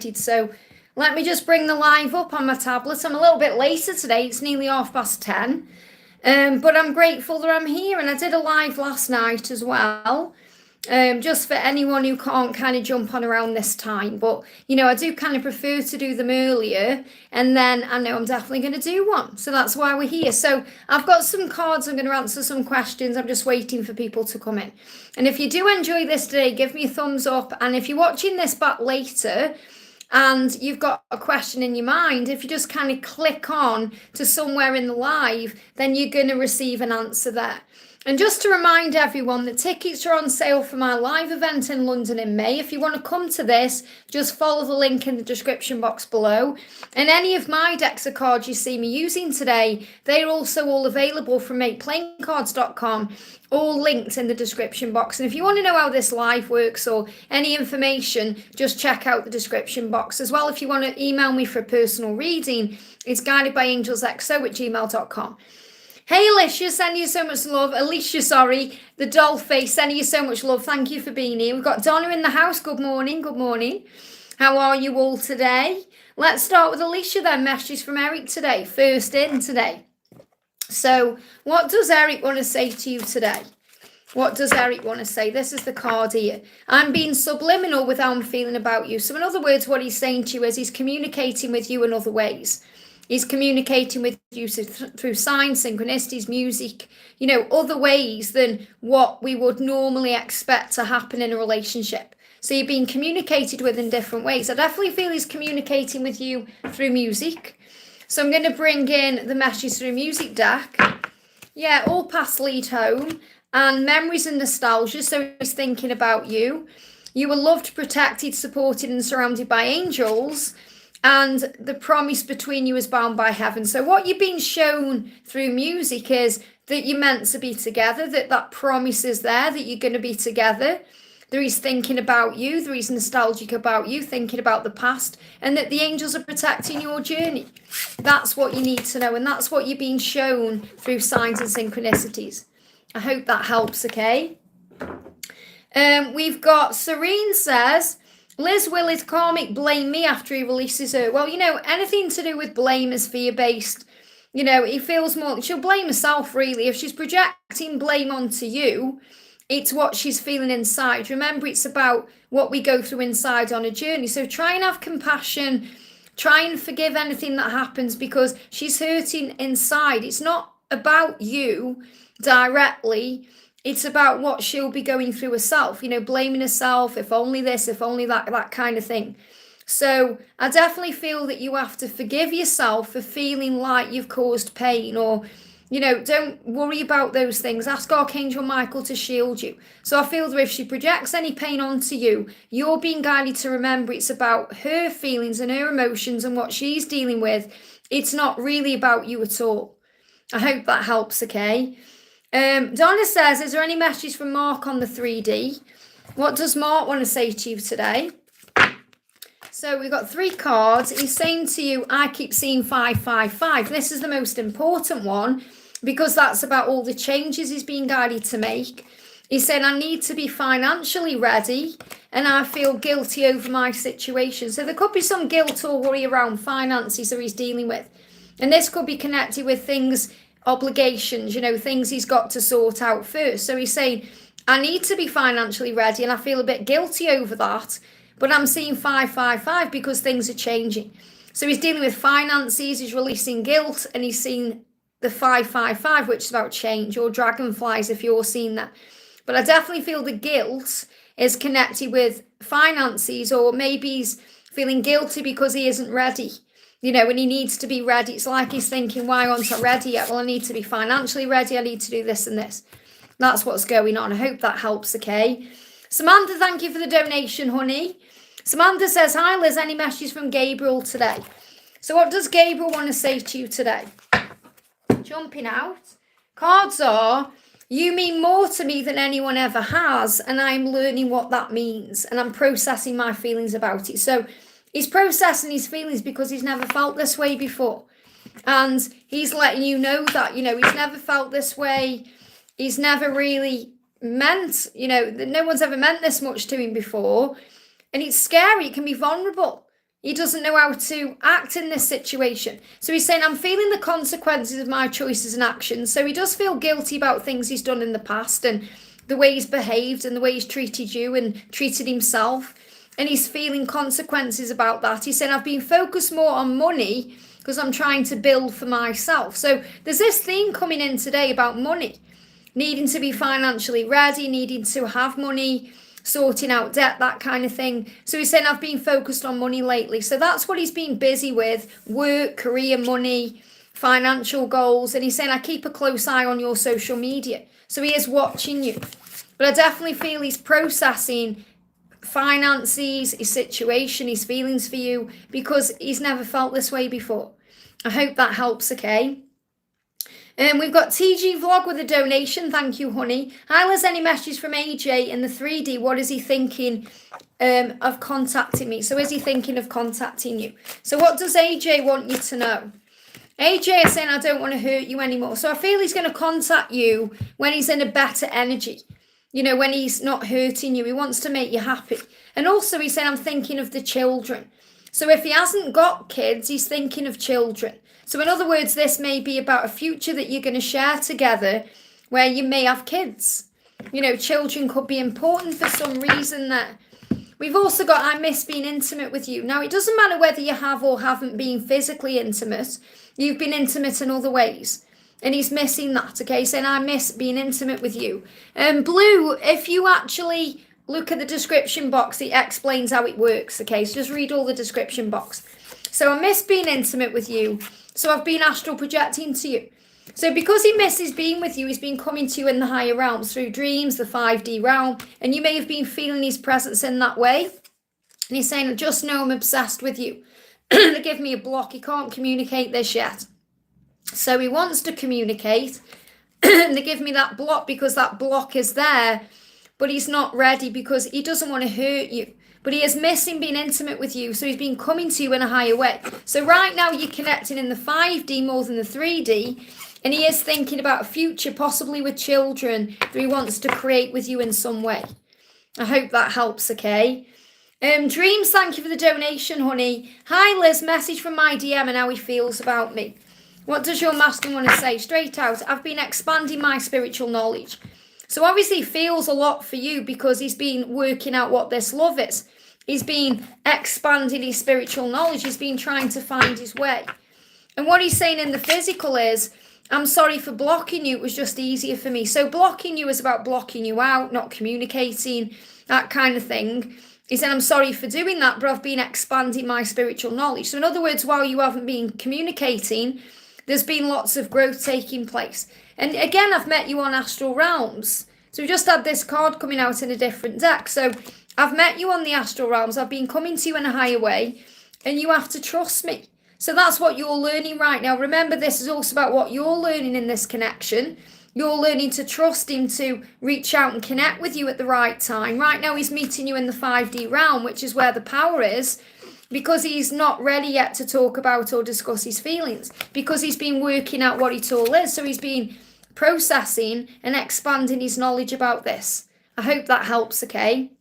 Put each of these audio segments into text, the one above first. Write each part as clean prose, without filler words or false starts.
excited. So let me just bring the live up on my tablet. I'm a little bit later today. It's nearly 10:30. But I'm grateful that I'm here, and I did a live last night as well. Just for anyone who can't kind of jump on around this time. But, I do kind of prefer to do them earlier, and then I know I'm definitely going to do one. So that's why we're here. So I've got some cards. I'm going to answer some questions. I'm just waiting for people to come in. And if you do enjoy this today, give me a thumbs up. And if you're watching this back later and you've got a question in your mind, if you just kind of click on to somewhere in the live, then you're going to receive an answer there. And just to remind everyone, the tickets are on sale for my live event in London in May. If you want to come to this, just follow the link in the description box below. And any of my decks of cards you see me using today, they're also all available from makeplayingcards.com, all linked in the description box. And if you want to know how this live works or any information, just check out the description box. As well, if you want to email me for a personal reading, it's guidedbyangelsxo@gmail.com. Hey Alicia, sending you so much love. Alicia, sorry, the doll face, sending you so much love. Thank you for being here. We've got Donna in the house. Good morning, good morning. How are you all today? Let's start with Alicia then. Messages from Eric today. First in today. So what does Eric want to say to you today? What does Eric want to say? This is the card here. I'm being subliminal with how I'm feeling about you. So in other words, what he's saying to you is he's communicating with you in other ways. He's communicating with you through signs, synchronicities, music, other ways than what we would normally expect to happen in a relationship. So you're being communicated with in different ways. I definitely feel he's communicating with you through music. So I'm going to bring in the messages through music deck. Yeah, all past lead home and memories and nostalgia. So he's thinking about you. You were loved, protected, supported and surrounded by angels. And the promise between you is bound by heaven. So what you're being shown through music is that you're meant to be together, that promise is there, that you're going to be together. That he's thinking about you, that he's nostalgic about you, thinking about the past, and that the angels are protecting your journey. That's what you need to know, and that's what you're being shown through signs and synchronicities. I hope that helps, okay? We've got Serena says, Liz, will his karmic blame me after he releases her? Well, anything to do with blame is fear-based. He feels more, she'll blame herself, really. If she's projecting blame onto you, it's what she's feeling inside. Remember, it's about what we go through inside on a journey. So try and have compassion. Try and forgive anything that happens because she's hurting inside. It's not about you directly. It's about what she'll be going through herself, blaming herself, if only this, if only that kind of thing. So I definitely feel that you have to forgive yourself for feeling like you've caused pain or, don't worry about those things. Ask Archangel Michael to shield you. So I feel that if she projects any pain onto you, you're being guided to remember it's about her feelings and her emotions and what she's dealing with. It's not really about you at all. I hope that helps, okay? Donna says, is there any messages from Mark on the 3D? What does Mark want to say to you today? So we've got 3 cards. He's saying to you, I keep seeing 555. This is the most important one because that's about all the changes he's being guided to make. He said, I need to be financially ready and I feel guilty over my situation. So there could be some guilt or worry around finances that he's dealing with. And this could be connected with things, obligations, things he's got to sort out first. So he's saying, I need to be financially ready and I feel a bit guilty over that, but I'm seeing 555 because things are changing. So he's dealing with finances, he's releasing guilt, and he's seeing the 555, which is about change, or dragonflies if you're seeing that. But I definitely feel the guilt is connected with finances, or maybe he's feeling guilty because he isn't ready. When he needs to be ready. It's like he's thinking, why aren't I ready yet? Well, I need to be financially ready. I need to do this and this. That's what's going on. I hope that helps, okay? Samantha, thank you for the donation, honey. Samantha says, hi, Liz, any messages from Gabriel today? So what does Gabriel want to say to you today? Jumping out. Cards are, you mean more to me than anyone ever has, and I'm learning what that means, and I'm processing my feelings about it. So he's processing his feelings because he's never felt this way before. And he's letting you know that, he's never felt this way. He's never really meant, no one's ever meant this much to him before. And it's scary. It can be vulnerable. He doesn't know how to act in this situation. So he's saying, I'm feeling the consequences of my choices and actions. So he does feel guilty about things he's done in the past and the way he's behaved and the way he's treated you and treated himself. And he's feeling consequences about that. He's saying, I've been focused more on money because I'm trying to build for myself. So there's this theme coming in today about money, needing to be financially ready, needing to have money, sorting out debt, that kind of thing. So he's saying, I've been focused on money lately. So that's what he's been busy with: work, career, money, financial goals. And he's saying, I keep a close eye on your social media. So he is watching you. But I definitely feel he's processing finances, his situation, his feelings for you, because he's never felt this way before. I hope that helps, okay? We've got TG Vlog with a donation. Thank you, honey. Hi, Liz. Any message from AJ in the 3D? What is he thinking of contacting me? So is he thinking of contacting you? So what does AJ want you to know? AJ is saying, I don't want to hurt you anymore. So I feel he's going to contact you when he's in a better energy. You know, when he's not hurting you. He wants to make you happy. And also he's saying, I'm thinking of the children. So if he hasn't got kids, he's thinking of children. So in other words, this may be about a future that you're going to share together where you may have kids. You know, children could be important for some reason there. We've also got, I miss being intimate with you. Now, it doesn't matter whether you have or haven't been physically intimate. You've been intimate in other ways. And he's missing that, okay? Saying, I miss being intimate with you. Blue, if you actually look at the description box, it explains how it works, okay? So just read all the description box. So I miss being intimate with you. So I've been astral projecting to you. So because he misses being with you, he's been coming to you in the higher realms through dreams, the 5D realm. And you may have been feeling his presence in that way. And he's saying, just know I'm obsessed with you. They give me a block. He can't communicate this yet. So he wants to communicate. And they give me that block because that block is there. But he's not ready because he doesn't want to hurt you. But he is missing being intimate with you. So he's been coming to you in a higher way. So right now you're connecting in the 5D more than the 3D. And he is thinking about a future, possibly with children, that he wants to create with you in some way. I hope that helps, okay? Dreams, thank you for the donation, honey. Hi, Liz. Message from my DM and how he feels about me. What does your masculine want to say? Straight out, I've been expanding my spiritual knowledge. So obviously he feels a lot for you because he's been working out what this love is. He's been expanding his spiritual knowledge. He's been trying to find his way. And what he's saying in the physical is, I'm sorry for blocking you. It was just easier for me. So blocking you is about blocking you out, not communicating, that kind of thing. He said, I'm sorry for doing that, but I've been expanding my spiritual knowledge. So in other words, while you haven't been communicating, there's been lots of growth taking place. And again, I've met you on astral realms. So we just had this card coming out in a different deck. So I've met you on the astral realms. I've been coming to you in a higher way. And you have to trust me. So that's what you're learning right now. Remember, this is also about what you're learning in this connection. You're learning to trust him to reach out and connect with you at the right time. Right now, he's meeting you in the 5D realm, which is where the power is, because he's not ready yet to talk about or discuss his feelings, because he's been working out what it all is. So he's been processing and expanding his knowledge about this. I hope that helps, okay?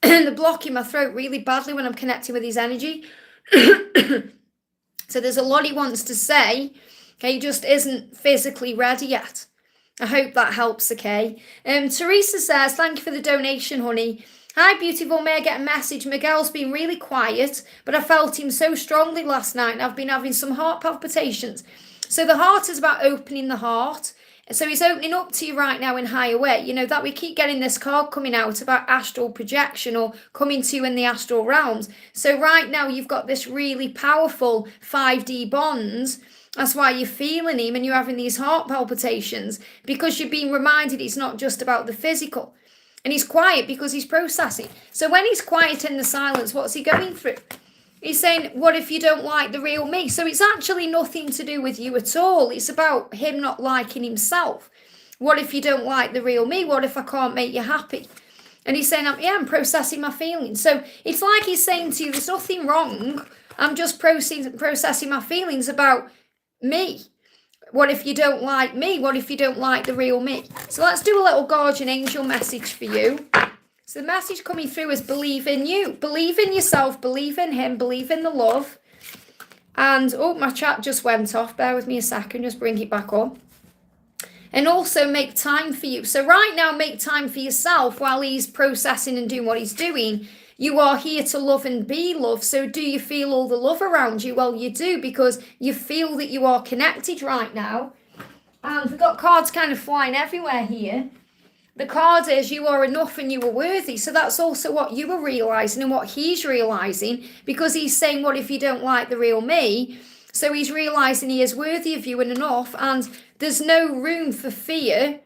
The block in my throat really badly when I'm connecting with his energy. So there's a lot he wants to say. Okay, he just isn't physically ready yet. I hope that helps, okay? Teresa says, thank you for the donation, honey. Hi, beautiful. May I get a message? Miguel's been really quiet, but I felt him so strongly last night, and I've been having some heart palpitations. So the heart is about opening the heart. So he's opening up to you right now in higher way. You know, that we keep getting this card coming out about astral projection or coming to you in the astral realms. So right now you've got this really powerful 5D bond. That's why you're feeling him and you're having these heart palpitations, because you're being reminded it's not just about the physical. And he's quiet because he's processing. So when he's quiet in the silence, what's he going through? He's saying, what if you don't like the real me? So it's actually nothing to do with you at all. It's about him not liking himself. What if you don't like the real me? What if I can't make you happy? And he's saying, I'm processing my feelings. So it's like he's saying to you, there's nothing wrong. I'm just processing my feelings about me. What if you don't like me? What if you don't like the real me? So let's do a little guardian angel message for you. So the message coming through is believe in you. Believe in yourself, believe in him, believe in the love. And, oh, my chat just went off. Bear with me a second, just bring it back up. And also make time for you. So right now, make time for yourself while he's processing and doing what he's doing. You are here to love and be loved. So do you feel all the love around you? Well, you do, because you feel that you are connected right now. And we've got cards kind of flying everywhere here. The card is you are enough and you are worthy. So that's also what you are realising and what he's realising, because he's saying, what if you don't like the real me? So he's realising he is worthy of you and enough, and there's no room for fear.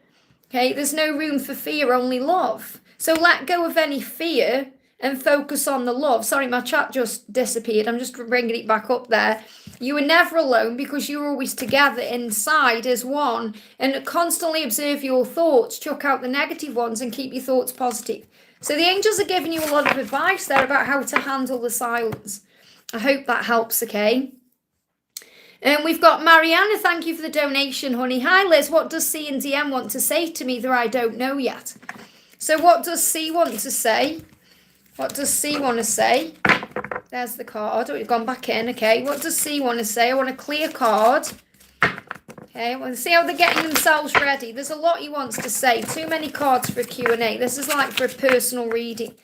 Okay, there's no room for fear, only love. So let go of any fear and focus on the love. Sorry, my chat just disappeared. I'm just bringing it back up there. You are never alone, because you're always together inside as one. And constantly observe your thoughts, chuck out the negative ones and keep your thoughts positive. So the angels are giving you a lot of advice there about how to handle the silence. I hope that helps, okay? And we've got Mariana, thank you for the donation, honey. Hi, Liz, what does C and DM want to say to me that I don't know yet? So what does C want to say? What does C want to say? There's the card. Oh, it's gone back in. Okay, what does C want to say? I want a clear card. Okay, I want to see how they're getting themselves ready. There's a lot he wants to say. Too many cards for a Q&A. This is like for a personal reading.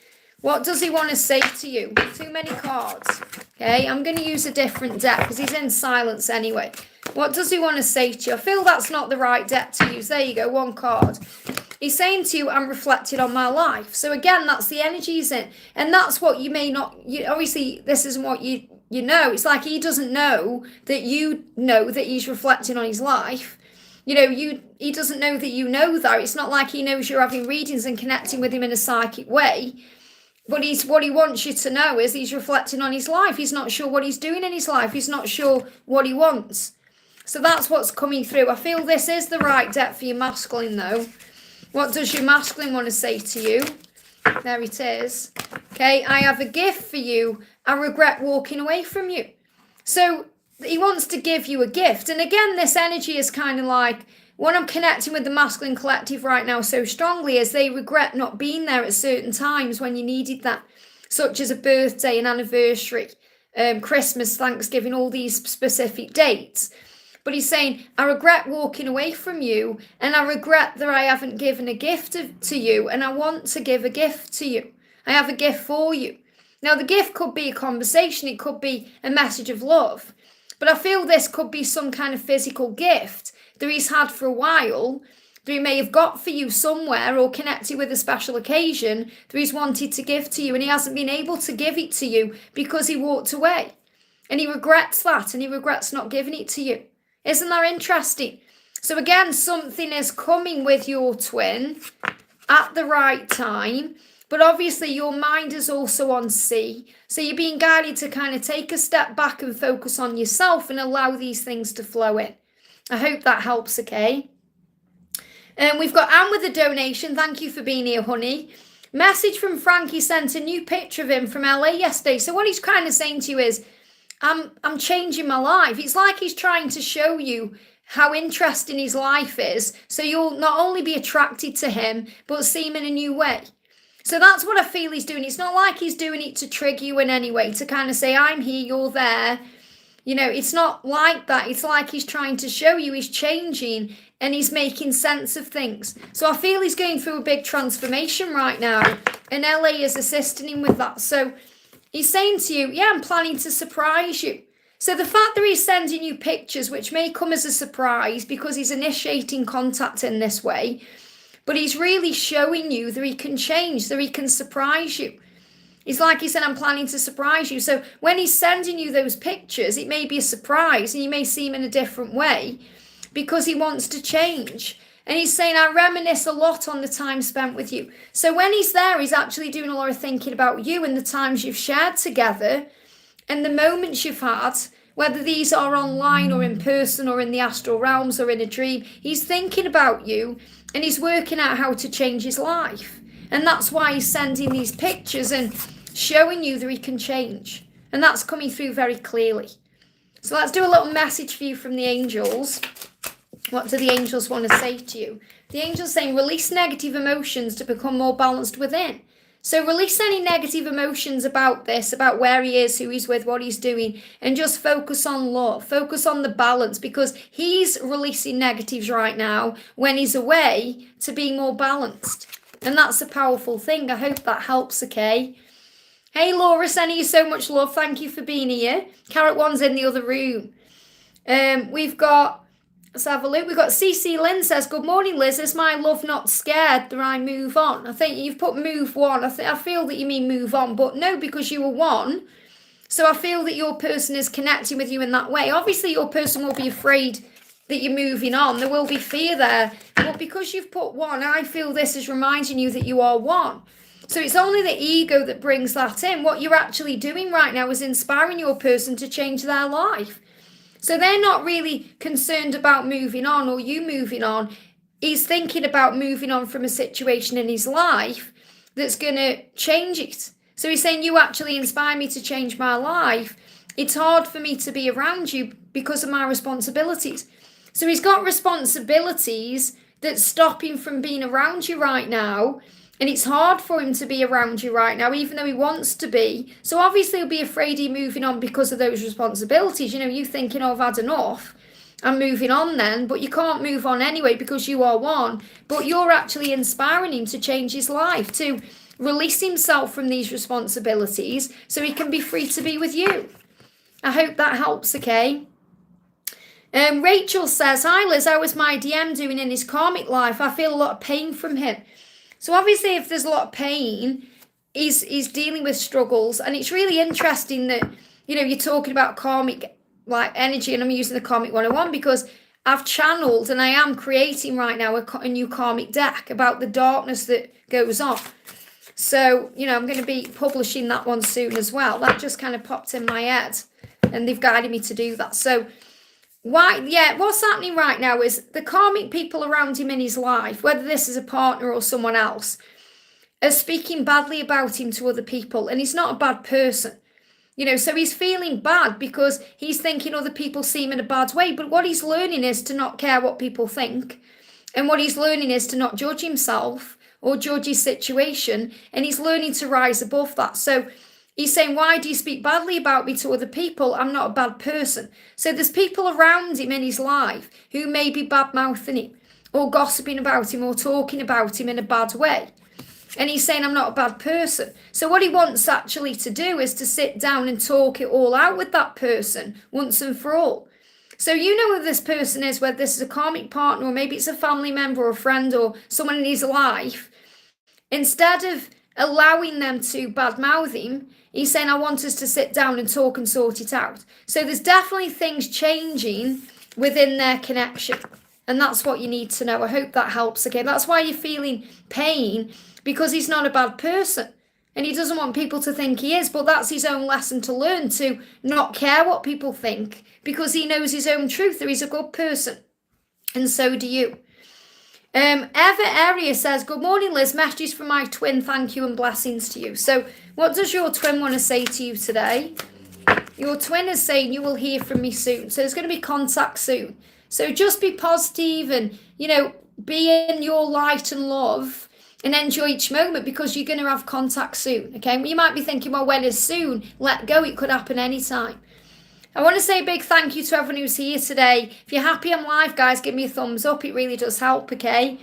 What does he want to say to you? Too many cards. Okay, I'm going to use a different deck because he's in silence anyway. What does he want to say to you? I feel that's not the right deck to use. There you go, one card. He's saying to you, I'm reflected on my life. So again, that's the energy he's in. And that's what you may not, obviously this isn't what you know. It's like he doesn't know that you know that he's reflecting on his life. He doesn't know that you know that. It's not like he knows you're having readings and connecting with him in a psychic way. But what he wants you to know is he's reflecting on his life. He's not sure what he's doing in his life. He's not sure what he wants. So that's what's coming through. I feel this is the right depth for your masculine though. What does your masculine want to say to you? There it is. Okay, I have a gift for you. I regret walking away from you. So he wants to give you a gift. And again, this energy is kind of like, what I'm connecting with the masculine collective right now so strongly is they regret not being there at certain times when you needed that, such as a birthday, an anniversary, Christmas, Thanksgiving, all these specific dates. But he's saying, I regret walking away from you, and I regret that I haven't given a gift to you, and I want to give a gift to you. I have a gift for you. Now, the gift could be a conversation. It could be a message of love. But I feel this could be some kind of physical gift that he's had for a while, that he may have got for you somewhere or connected with a special occasion that he's wanted to give to you, and he hasn't been able to give it to you because he walked away. And he regrets that, and he regrets not giving it to you. Isn't that interesting? So again, something is coming with your twin at the right time, but obviously your mind is also on C. So you're being guided to kind of take a step back and focus on yourself and allow these things to flow in. I hope that helps, okay? And we've got Anne with a donation. Thank you for being here, honey. Message from Frankie sent a new picture of him from LA yesterday. So what he's kind of saying to you is, I'm changing my life. It's like he's trying to show you how interesting his life is, so you'll not only be attracted to him, but see him in a new way. So that's what I feel he's doing. It's not like he's doing it to trigger you in any way, to kind of say, I'm here, you're there. It's not like that. It's like he's trying to show you he's changing and he's making sense of things. So I feel he's going through a big transformation right now, and LA is assisting him with that. So he's saying to you, yeah, I'm planning to surprise you. So the fact that he's sending you pictures, which may come as a surprise because he's initiating contact in this way, but he's really showing you that he can change, that he can surprise you. It's like he said, I'm planning to surprise you. So when he's sending you those pictures, it may be a surprise and you may see him in a different way because he wants to change. And he's saying, I reminisce a lot on the time spent with you. So when he's there, he's actually doing a lot of thinking about you and the times you've shared together and the moments you've had, whether these are online or in person or in the astral realms or in a dream. He's thinking about you and he's working out how to change his life. And that's why he's sending these pictures and showing you that he can change. And that's coming through very clearly. So let's do a little message for you from the angels. What do the angels want to say to you? The angels saying, release negative emotions to become more balanced within. So release any negative emotions about this, about where he is, who he's with, what he's doing, and just focus on love. Focus on the balance, because he's releasing negatives right now when he's away to be more balanced. And that's a powerful thing. I hope that helps, okay? Hey, Laura, sending you so much love. Thank you for being here. Carrot One's in the other room. We've got... Let's have a look. We've got CC Lynn says, good morning, Liz. Is my love not scared that I move on? I think you've put move on. I feel that you mean move on, but no, because you were one. So I feel that your person is connecting with you in that way. Obviously, your person will be afraid that you're moving on. There will be fear there. But because you've put one, I feel this is reminding you that you are one. So it's only the ego that brings that in. What you're actually doing right now is inspiring your person to change their life. So they're not really concerned about moving on or you moving on. He's thinking about moving on from a situation in his life that's going to change it. So he's saying, you actually inspire me to change my life. It's hard for me to be around you because of my responsibilities. So he's got responsibilities that stop him from being around you right now. And it's hard for him to be around you right now, even though he wants to be. So obviously he'll be afraid of moving on because of those responsibilities. You know, you thinking, oh, I've had enough. I'm moving on then. But you can't move on anyway because you are one. But you're actually inspiring him to change his life, to release himself from these responsibilities so he can be free to be with you. I hope that helps, okay? Rachel says, hi, Liz. How is my DM doing in his karmic life? I feel a lot of pain from him. So obviously if there's a lot of pain, he's dealing with struggles. And it's really interesting that, you know, you're talking about karmic like energy, and I'm using the Karmic 101 because I've channeled and I am creating right now a new karmic deck about the darkness that goes on. So, you know, I'm going to be publishing that one soon as well. That just kind of popped in my head and they've guided me to do that. So what's happening right now is the karmic people around him in his life, whether this is a partner or someone else, are speaking badly about him to other people. And he's not a bad person. You know, so he's feeling bad because he's thinking other people see him in a bad way. But what he's learning is to not care what people think. And what he's learning is to not judge himself or judge his situation. And he's learning to rise above that. So he's saying, why do you speak badly about me to other people? I'm not a bad person. So there's people around him in his life who may be bad-mouthing him or gossiping about him or talking about him in a bad way. And he's saying, I'm not a bad person. So what he wants actually to do is to sit down and talk it all out with that person once and for all. So you know who this person is, whether this is a karmic partner or maybe it's a family member or a friend or someone in his life. Instead of allowing them to badmouth him, he's saying, I want us to sit down and talk and sort it out. So there's definitely things changing within their connection. And that's what you need to know. I hope that helps again. That's why you're feeling pain, because he's not a bad person. And he doesn't want people to think he is. But that's his own lesson to learn, to not care what people think, because he knows his own truth, that he's a good person. And so do you. Eva Area says, good morning, Liz. Messages from my twin. Thank you and blessings to you. So what does your twin want to say to you today? Your twin is saying you will hear from me soon. So there's going to be contact soon. So just be positive and, you know, be in your light and love and enjoy each moment, because you're going to have contact soon. Okay. You might be thinking, well, when is soon? Let go. It could happen anytime. I want to say a big thank you to everyone who's here today. If you're happy I'm live, guys, give me a thumbs up. It really does help, okay?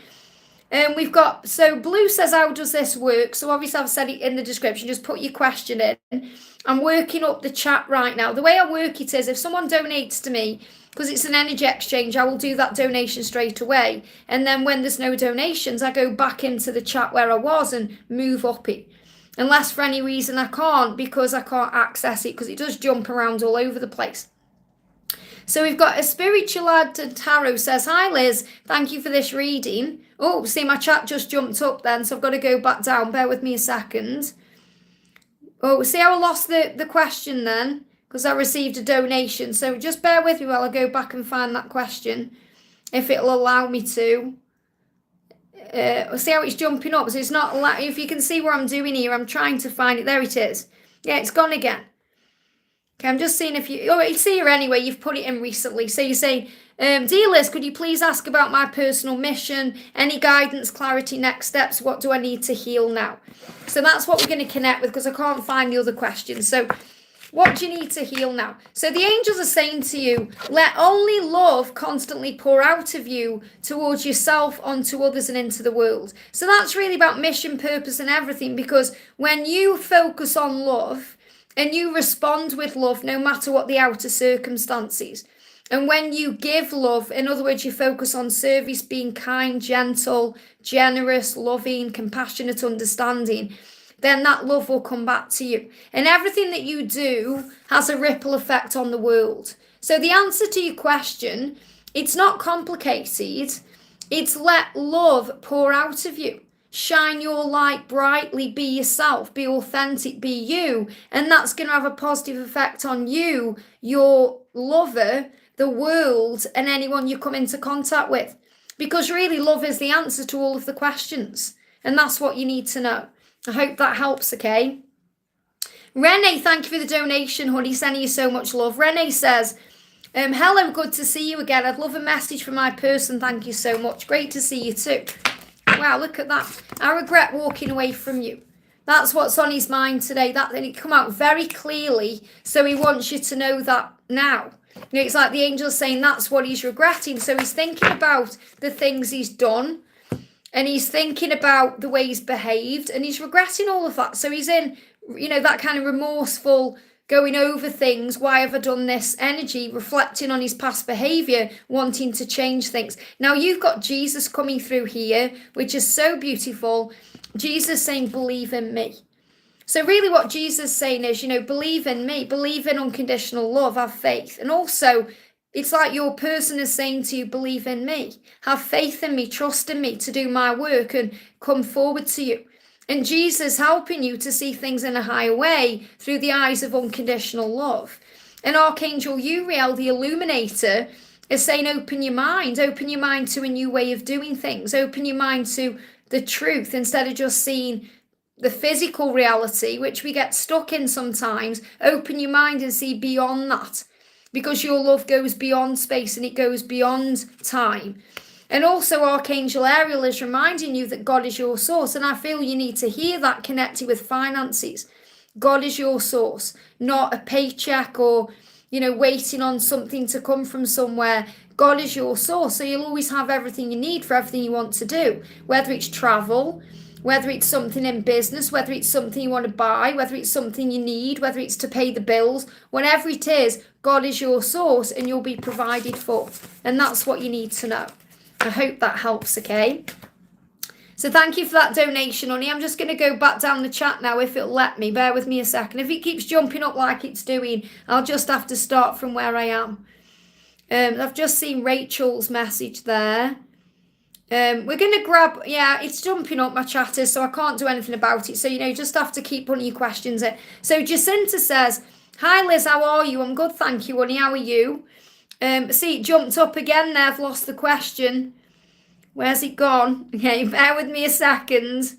We've got, so Blue says, how does this work? So obviously I've said it in the description. Just put your question in. I'm working up the chat right now. The way I work it is, if someone donates to me, because it's an energy exchange, I will do that donation straight away. And then when there's no donations, I go back into the chat where I was and move up it. Unless for any reason I can't, because I can't access it, because it does jump around all over the place. So we've got a spiritual lad to tarot says, hi Liz, thank you for this reading. Oh, see, my chat just jumped up then, so I've got to go back down. Bear with me a second. Oh, see how I lost the question then? Because I received a donation. So just bear with me while I go back and find that question, if it'll allow me to. See how it's jumping up? So it's not, if you can see what I'm doing here, I'm trying to find it. There it is. Yeah, it's gone again. Okay, I'm just seeing if you, oh, it's here anyway, you've put it in recently. So you're saying, dear Liz, could you please ask about my personal mission? Any guidance, clarity, next steps? What do I need to heal now? So that's what we're going to connect with, because I can't find the other questions. So what do you need to heal now? So the angels are saying to you, let only love constantly pour out of you towards yourself, onto others, and into the world. So that's really about mission, purpose, and everything, because when you focus on love and you respond with love, no matter what the outer circumstances, and when you give love, in other words, you focus on service, being kind, gentle, generous, loving, compassionate, understanding, then that love will come back to you. And everything that you do has a ripple effect on the world. So the answer to your question, it's not complicated. It's let love pour out of you. Shine your light brightly, be yourself, be authentic, be you. And that's going to have a positive effect on you, your lover, the world, and anyone you come into contact with. Because really, love is the answer to all of the questions. And that's what you need to know. I hope that helps, okay? Renee, thank you for the donation, honey. Sending you so much love. Renee says, hello, good to see you again. I'd love a message from my person. Thank you so much. Great to see you too. Wow, look at that. I regret walking away from you. That's what's on his mind today. And it come out very clearly. So he wants you to know that now. You know, it's like the angel's saying that's what he's regretting. So he's thinking about the things he's done. And he's thinking about the way he's behaved, and he's regretting all of that. So he's in, you know, that kind of remorseful, going over things. Why have I done this energy, reflecting on his past behavior, wanting to change things. Now you've got Jesus coming through here, which is so beautiful. Jesus saying, believe in me. So really what Jesus is saying is, you know, believe in me, believe in unconditional love, have faith. And also, it's like your person is saying to you, believe in me, have faith in me, trust in me to do my work and come forward to you. And Jesus helping you to see things in a higher way through the eyes of unconditional love. And Archangel Uriel, the illuminator, is saying, open your mind to a new way of doing things. Open your mind to the truth instead of just seeing the physical reality, which we get stuck in sometimes. Open your mind and see beyond that. Because your love goes beyond space and it goes beyond time. And also Archangel Ariel is reminding you that God is your source. And I feel you need to hear that connected with finances. God is your source, not a paycheck or, you know, waiting on something to come from somewhere. God is your source. So you'll always have everything you need for everything you want to do. Whether it's travel, whether it's something in business, whether it's something you want to buy, whether it's something you need, whether it's to pay the bills, whatever it is, God is your source and you'll be provided for. And that's what you need to know. I hope that helps, okay? So thank you for that donation, honey. I'm just going to go back down the chat now if it'll let me. Bear with me a second. If it keeps jumping up like it's doing, I'll just have to start from where I am. I've just seen Rachel's message there. We're going to grab, yeah, it's jumping up my chatter, so I can't do anything about it. So, you know, just have to keep putting your questions in. So Jacinta says, hi Liz, how are you? I'm good, thank you, honey. How are you? See, it jumped up again there. I've lost the question. Where's it gone? Okay, bear with me a second.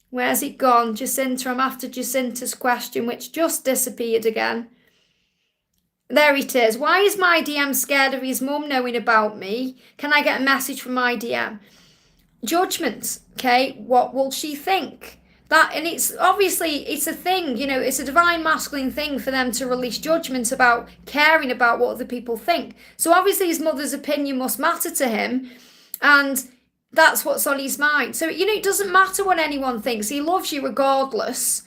Where's it gone? Jacinta, I'm after Jacinta's question, which just disappeared again. There it is. Why is my DM scared of his mum knowing about me? Can I get a message from my DM? Judgment, okay? What will she think? That, and it's obviously, it's a thing, you know, it's a divine masculine thing for them to release judgment about caring about what other people think. So obviously his mother's opinion must matter to him, and that's what's on his mind. So, you know, it doesn't matter what anyone thinks. He loves you regardless.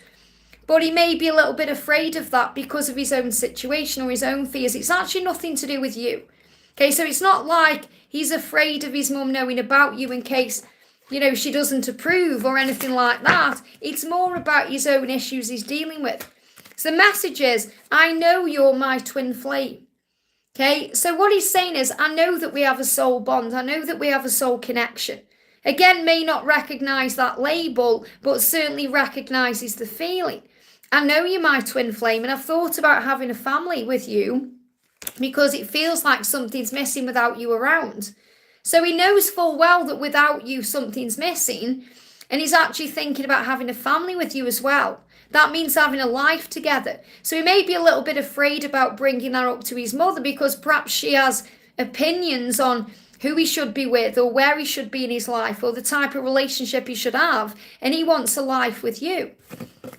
But he may be a little bit afraid of that because of his own situation or his own fears. It's actually nothing to do with you. Okay, so it's not like he's afraid of his mum knowing about you in case, you know, she doesn't approve or anything like that. It's more about his own issues he's dealing with. So the message is, I know you're my twin flame. Okay, so what he's saying is, I know that we have a soul bond. I know that we have a soul connection. Again, may not recognise that label, but certainly recognises the feeling. I know you're my twin flame, and I've thought about having a family with you because it feels like something's missing without you around. So he knows full well that without you, something's missing, and he's actually thinking about having a family with you as well. That means having a life together. So he may be a little bit afraid about bringing that up to his mother because perhaps she has opinions on who he should be with or where he should be in his life or the type of relationship he should have, and he wants a life with you.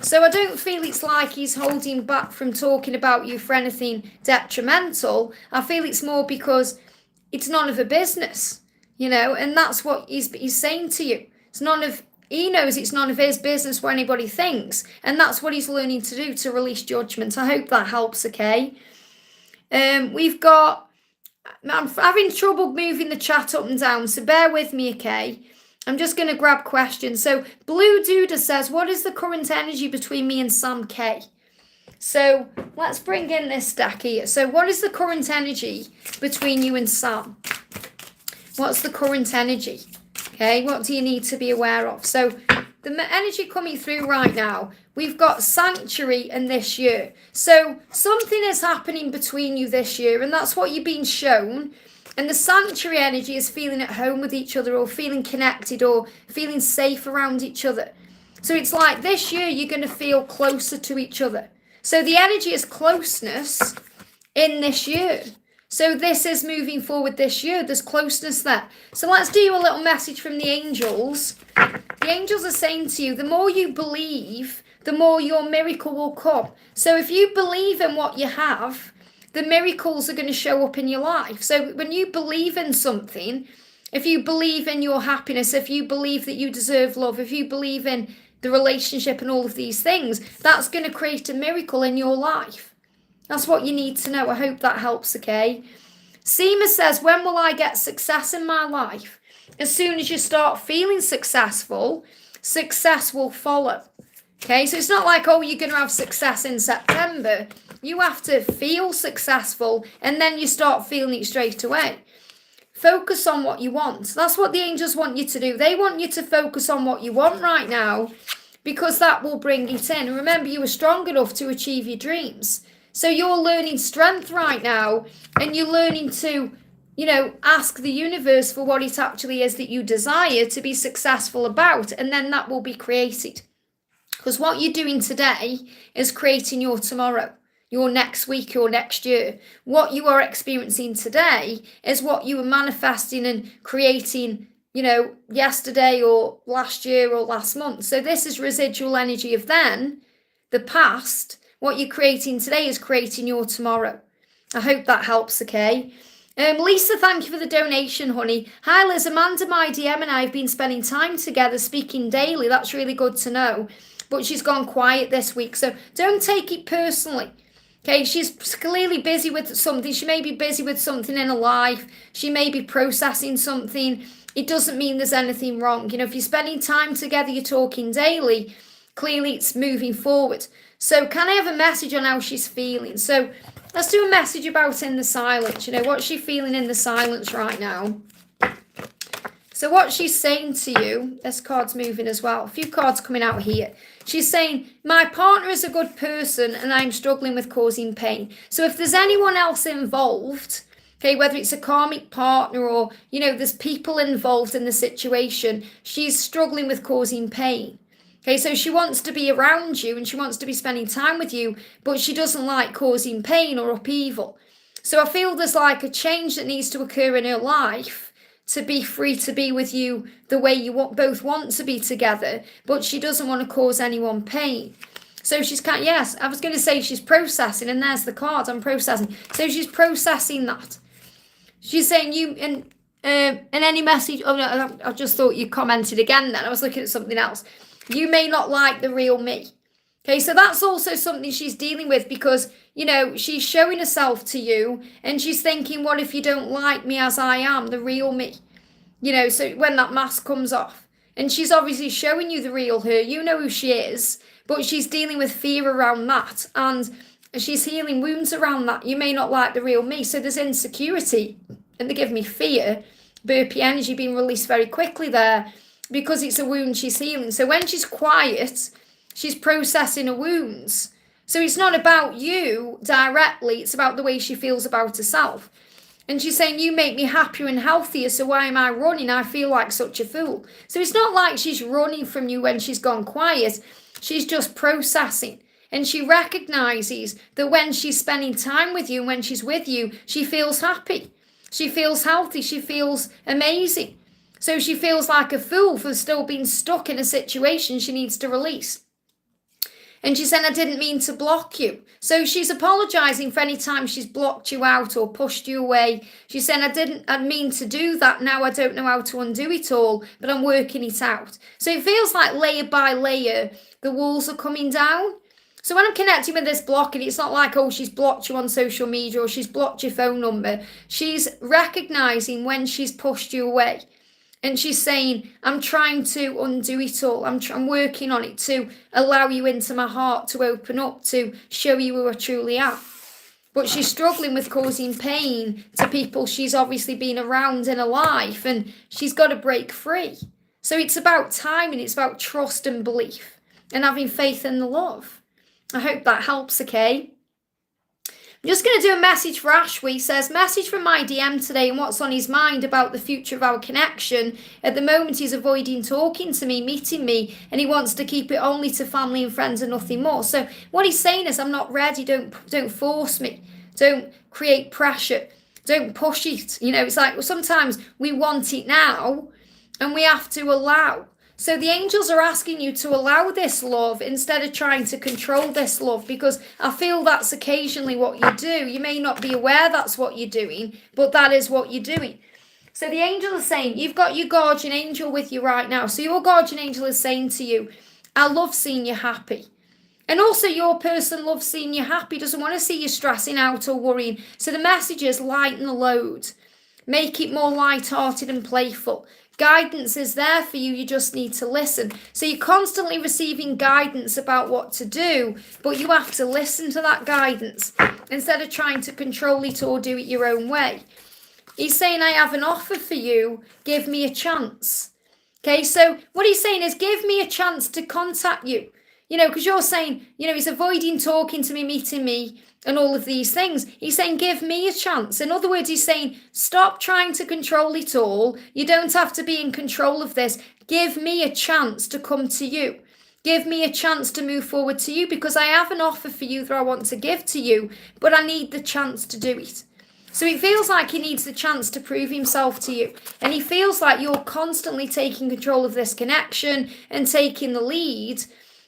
So I don't feel it's like he's holding back from talking about you for anything detrimental. I feel it's more because it's none of a business, and that's what he's saying to you. He knows it's none of his business what anybody thinks, and that's what he's learning to do, to release judgment. I hope that helps, okay? I'm having trouble moving the chat up and down, so bear with me, okay? I'm just going to grab questions. So Blue Duda says, what is the current energy between me and Sam K? So let's bring in this stack here. So what is the current energy between you and Sam? What's the current energy? Okay, what do you need to be aware of? So the energy coming through right now, we've got Sanctuary and this year. So something is happening between you this year, and that's what you've been shown. And the Sanctuary energy is feeling at home with each other, or feeling connected, or feeling safe around each other. So it's like this year you're going to feel closer to each other. So the energy is closeness in this year. So this is moving forward this year. There's closeness there. So let's do a little message from the angels. The angels are saying to you, the more you believe, the more your miracle will come. So if you believe in what you have, the miracles are going to show up in your life. So when you believe in something, if you believe in your happiness, if you believe that you deserve love, if you believe in the relationship and all of these things, that's going to create a miracle in your life. That's what you need to know. I hope that helps, okay? SEMA says, when will I get success in my life? As soon as you start feeling successful, success will follow. Okay, so it's not like, oh, you're going to have success in September. You have to feel successful, and then you start feeling it straight away. Focus on what you want. That's what the angels want you to do. They want you to focus on what you want right now, because that will bring it in. And remember, you are strong enough to achieve your dreams. So you're learning strength right now, and you're learning to, ask the universe for what it actually is that you desire to be successful about, and then that will be created. Because what you're doing today is creating your tomorrow, your next week, your next year. What you are experiencing today is what you were manifesting and creating, yesterday or last year or last month. So this is residual energy of then, the past. What you're creating today is creating your tomorrow. I hope that helps, okay? Lisa, thank you for the donation, honey. Hi, Liz. Amanda, my DM, and I have been spending time together, speaking daily. That's really good to know. But she's gone quiet this week, so don't take it personally. Okay, she's clearly busy with something. She may be busy with something in her life. She may be processing something. It doesn't mean there's anything wrong. If you're spending time together, you're talking daily, clearly it's moving forward. So can I have a message on how she's feeling? So let's do a message about in the silence. What's she feeling in the silence right now? So what she's saying to you, this card's moving as well. A few cards coming out here. She's saying, my partner is a good person and I'm struggling with causing pain. So if there's anyone else involved, okay, whether it's a karmic partner or, there's people involved in the situation, she's struggling with causing pain. Okay, so she wants to be around you and she wants to be spending time with you, but she doesn't like causing pain or upheaval. So I feel there's like a change that needs to occur in her life to be free to be with you the way you both want to be together, but she doesn't want to cause anyone pain. So she's yes, I was going to say she's processing, and there's the card, I'm processing. So she's processing that. She's saying in any message, oh no, I just thought you commented again then, I was looking at something else. You may not like the real me. Okay, so that's also something she's dealing with because, she's showing herself to you and she's thinking, what if you don't like me as I am, the real me? So when that mask comes off. And she's obviously showing you the real her. You know who she is, but she's dealing with fear around that. And she's healing wounds around that. You may not like the real me. So there's insecurity. And they give me fear. Burpee energy being released very quickly there because it's a wound she's healing. So when she's quiet, she's processing her wounds. So it's not about you directly, it's about the way she feels about herself. And she's saying, you make me happier and healthier, so why am I running? I feel like such a fool. So it's not like she's running from you when she's gone quiet. She's just processing. And she recognizes that when she's spending time with you and when she's with you, she feels happy. She feels healthy. She feels amazing. So she feels like a fool for still being stuck in a situation she needs to release. And she said, I didn't mean to block you. So she's apologizing for any time she's blocked you out or pushed you away. She said, I mean to do that. Now I don't know how to undo it all, but I'm working it out. So it feels like layer by layer, the walls are coming down. So when I'm connecting with this blocking, it's not like, oh, she's blocked you on social media or she's blocked your phone number. She's recognizing when she's pushed you away. And she's saying, I'm trying to undo it all. I'm working on it to allow you into my heart, to open up, to show you who I truly am. But she's struggling with causing pain to people she's obviously been around in her life, and she's got to break free. So it's about time, and it's about trust and belief and having faith in the love. I hope that helps, okay? I'm just going to do a message for Ashwee. He says, message from my DM today and what's on his mind about the future of our connection. At the moment, he's avoiding talking to me, meeting me, and he wants to keep it only to family and friends and nothing more. So what he's saying is, I'm not ready. Don't force me. Don't create pressure. Don't push it. You know, it's like, well, sometimes we want it now and we have to allow. So the angels are asking you to allow this love instead of trying to control this love, because I feel that's occasionally what you do. You may not be aware that's what you're doing, but that is what you're doing. So the angel is saying, you've got your guardian angel with you right now. So your guardian angel is saying to you, I love seeing you happy. And also your person loves seeing you happy, doesn't want to see you stressing out or worrying. So the message is lighten the load. Make it more light-hearted and playful. Guidance is there for you, you just need to listen. So you're constantly receiving guidance about what to do, but you have to listen to that guidance instead of trying to control it or do it your own way. He's saying, I have an offer for you, give me a chance. Okay, so what he's saying is, give me a chance to contact you. You know, because you're saying, you know, he's avoiding talking to me, meeting me, and all of these things. He's saying, give me a chance. In other words, he's saying, stop trying to control it all. You don't have to be in control of this. Give me a chance to come to you. Give me a chance to move forward to you, because I have an offer for you that I want to give to you, but I need the chance to do it. So it feels like he needs the chance to prove himself to you. And he feels like you're constantly taking control of this connection and taking the lead,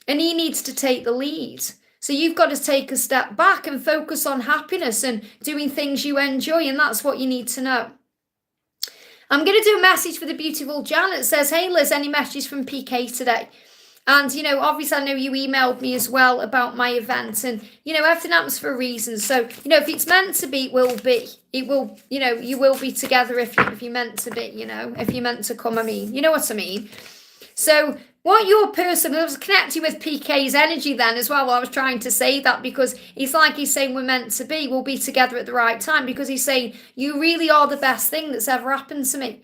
and he needs to take the lead. So you've got to take a step back and focus on happiness and doing things you enjoy, and that's what you need to know. I'm going to do a message for the beautiful Janet. It says, hey Liz, any messages from PK today? And, you know, obviously I know you emailed me as well about my event, and, you know, everything happens for a reason. So, you know, if it's meant to be, it will be. It will, you know, you will be together if you're meant to be, you know, if you're meant to come, I mean, you know what I mean? So what your person, I was connecting with PK's energy then as well. I was trying to say that, because it's like he's saying we're meant to be, we'll be together at the right time, because he's saying you really are the best thing that's ever happened to me.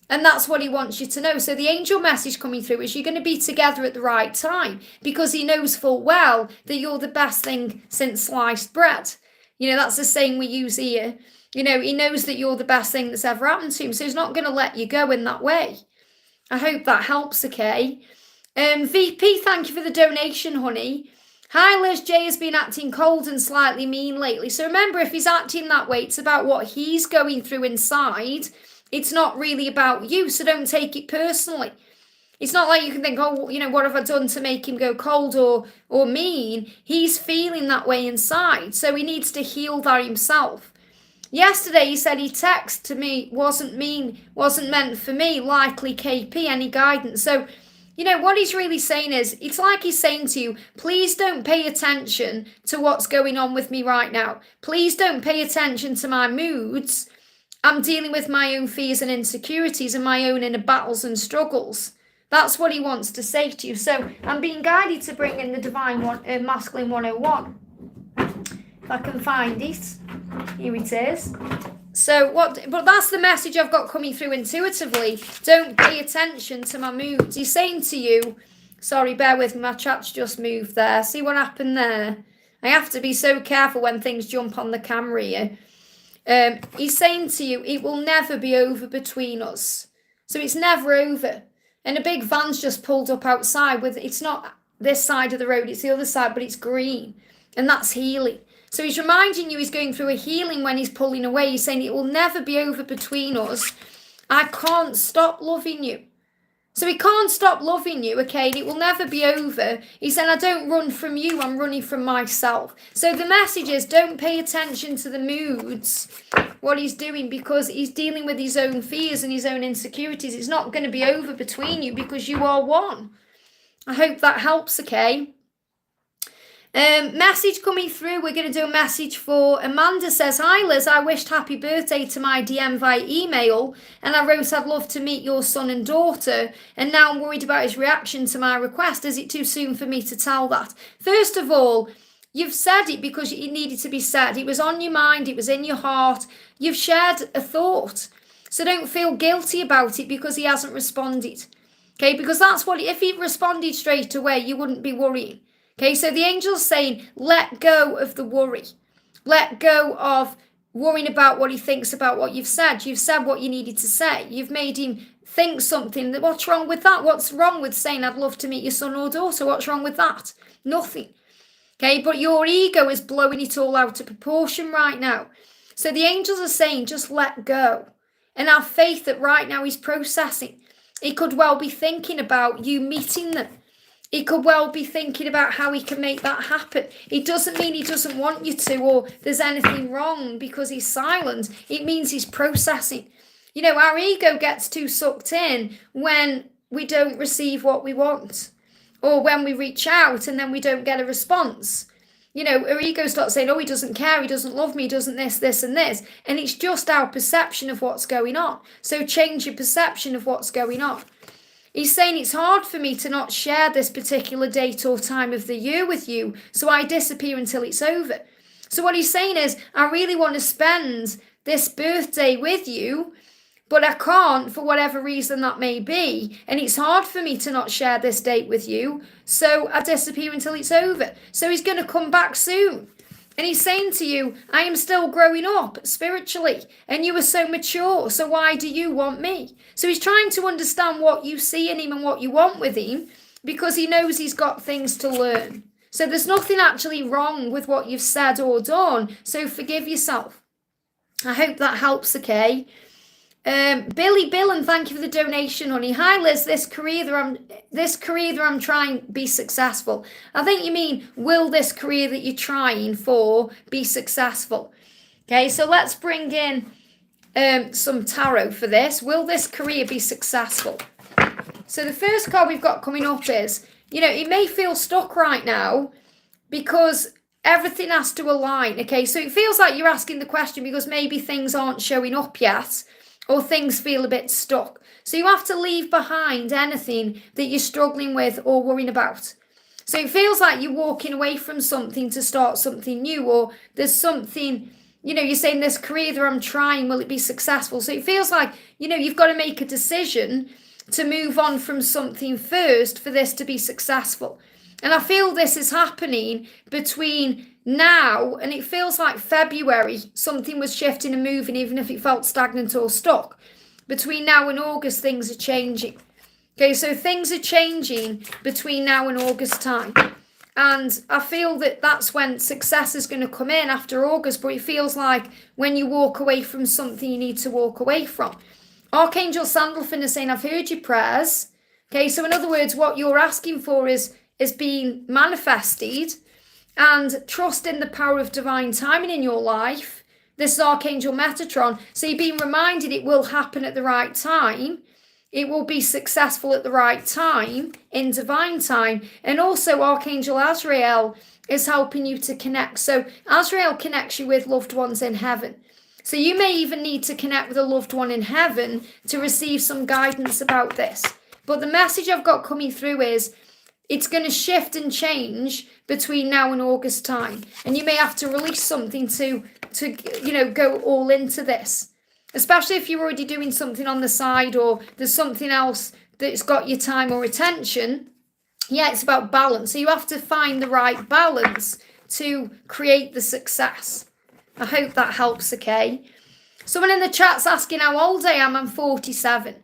And that's what he wants you to know. So the angel message coming through is you're going to be together at the right time, because he knows full well that you're the best thing since sliced bread. You know, that's the saying we use here. You know, he knows that you're the best thing that's ever happened to him. So he's not going to let you go in that way. I hope that helps, okay? VP, thank you for the donation, honey. Hi, Liz. Jay has been acting cold and slightly mean lately. So remember, if he's acting that way, it's about what he's going through inside. It's not really about you, so don't take it personally. It's not like you can think, oh, you know, what have I done to make him go cold or mean? He's feeling that way inside, so he needs to heal that himself. Yesterday, he said he texted to me, wasn't meant for me, likely KP, any guidance. So, you know, what he's really saying is, it's like he's saying to you, please don't pay attention to what's going on with me right now. Please don't pay attention to my moods. I'm dealing with my own fears and insecurities and my own inner battles and struggles. That's what he wants to say to you. So I'm being guided to bring in the Divine Masculine 101. If I can find it. Here it is. So but that's the message I've got coming through intuitively. Don't pay attention to my moods. He's saying to you, sorry, bear with me, my chat's just moved there. See what happened there? I have to be so careful when things jump on the camera here. He's saying to you, it will never be over between us. So it's never over. And a big van's just pulled up outside with, it's not this side of the road, it's the other side, but it's green. And that's healing. So he's reminding you he's going through a healing when he's pulling away. He's saying it will never be over between us. I can't stop loving you. So he can't stop loving you, okay, and it will never be over. He said, I don't run from you, I'm running from myself. So the message is, don't pay attention to the moods, what he's doing, because he's dealing with his own fears and his own insecurities. It's not going to be over between you because you are one. I hope that helps, okay? Message coming through. We're going to do a message for Amanda. Says, hi Liz, I wished happy birthday to my DM via email and I wrote I'd love to meet your son and daughter, and now I'm worried about his reaction to my request. Is it too soon for me to tell that? First of all, you've said it because it needed to be said. It was on your mind, it was in your heart. You've shared a thought, so don't feel guilty about it because he hasn't responded, okay? Because that's what, if he responded straight away, you wouldn't be worrying. Okay, so the angel's saying, let go of the worry. Let go of worrying about what he thinks about what you've said. You've said what you needed to say. You've made him think something. What's wrong with that? What's wrong with saying, I'd love to meet your son or daughter? What's wrong with that? Nothing. Okay, but your ego is blowing it all out of proportion right now. So the angels are saying, just let go. And have faith that right now he's processing. He could well be thinking about you meeting them. He could well be thinking about how he can make that happen. It doesn't mean he doesn't want you to or there's anything wrong because he's silent. It means he's processing. You know, our ego gets too sucked in when we don't receive what we want or when we reach out and then we don't get a response. You know, our ego starts saying, oh, he doesn't care, he doesn't love me, he doesn't this, and this. And it's just our perception of what's going on. So change your perception of what's going on. He's saying it's hard for me to not share this particular date or time of the year with you, so I disappear until it's over. So what he's saying is, I really want to spend this birthday with you, but I can't for whatever reason that may be, and it's hard for me to not share this date with you, so I disappear until it's over. So he's going to come back soon. And he's saying to you, I am still growing up spiritually and you are so mature, so why do you want me? So he's trying to understand what you see in him and what you want with him because he knows he's got things to learn. So there's nothing actually wrong with what you've said or done, so forgive yourself. I hope that helps, okay? Billan, thank you for the donation, honey. Hi Liz, this career that I'm trying be successful. I think you mean, will this career that you're trying for be successful? Okay, so let's bring in some tarot for this. Will this career be successful? So the first card we've got coming up is, you know, it may feel stuck right now because everything has to align. Okay, so it feels like you're asking the question because maybe things aren't showing up yet, or things feel a bit stuck. So you have to leave behind anything that you're struggling with or worrying about. So it feels like you're walking away from something to start something new, or there's something, you know, you're saying this career that I'm trying, will it be successful? So it feels like, you know, you've got to make a decision to move on from something first for this to be successful. And I feel this is happening between now, and it feels like February, something was shifting and moving, even if it felt stagnant or stuck. Between now and August, things are changing. Okay, so things are changing between now and August time. And I feel that that's when success is going to come in after August, but it feels like when you walk away from something you need to walk away from. Archangel Sandalphon is saying, I've heard your prayers. Okay, so in other words, what you're asking for is being manifested, and trust in the power of divine timing in your life. This is Archangel Metatron. So you're being reminded it will happen at the right time. It will be successful at the right time, in divine time. And also Archangel Azrael is helping you to connect. So Azrael connects you with loved ones in heaven. So you may even need to connect with a loved one in heaven to receive some guidance about this. But the message I've got coming through is, it's going to shift and change between now and August time. And you may have to release something to you know, go all into this. Especially if you're already doing something on the side or there's something else that's got your time or attention. Yeah, it's about balance. So you have to find the right balance to create the success. I hope that helps, okay? Someone in the chat's asking how old I am. I'm 47,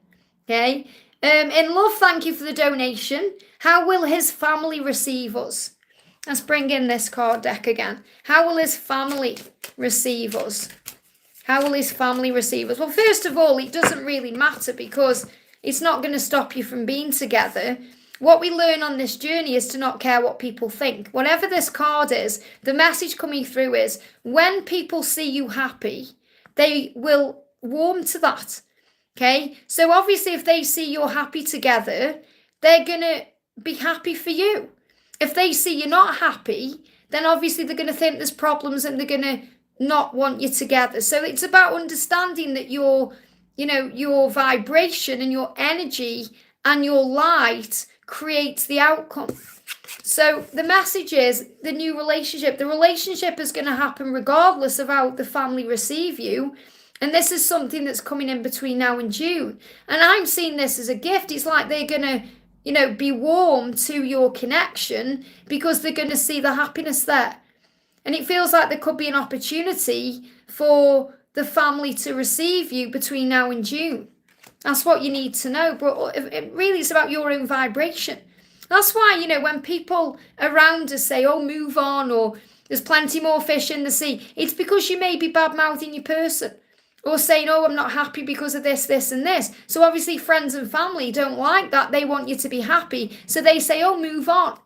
okay? In love, thank you for the donation. How will his family receive us? Let's bring in this card deck again. How will his family receive us? How will his family receive us? Well, first of all, it doesn't really matter because it's not going to stop you from being together. What we learn on this journey is to not care what people think. Whatever this card is, the message coming through is when people see you happy, they will warm to that. Okay? So obviously if they see you're happy together, they're going to be happy for you. If they see you're not happy, then obviously they're going to think there's problems and they're going to not want you together. So it's about understanding that your vibration and your energy and your light creates the outcome. So the message is the new relationship. The relationship is going to happen regardless of how the family receive you. And this is something that's coming in between now and June. And I'm seeing this as a gift. It's like they're going to be warm to your connection because they're going to see the happiness there. And it feels like there could be an opportunity for the family to receive you between now and June. That's what you need to know. But it really is about your own vibration. That's why, when people around us say, oh, move on, or there's plenty more fish in the sea, it's because you may be bad-mouthing your person. Or saying, oh, I'm not happy because of this, this, and this. So obviously friends and family don't like that. They want you to be happy. So they say, oh, move on.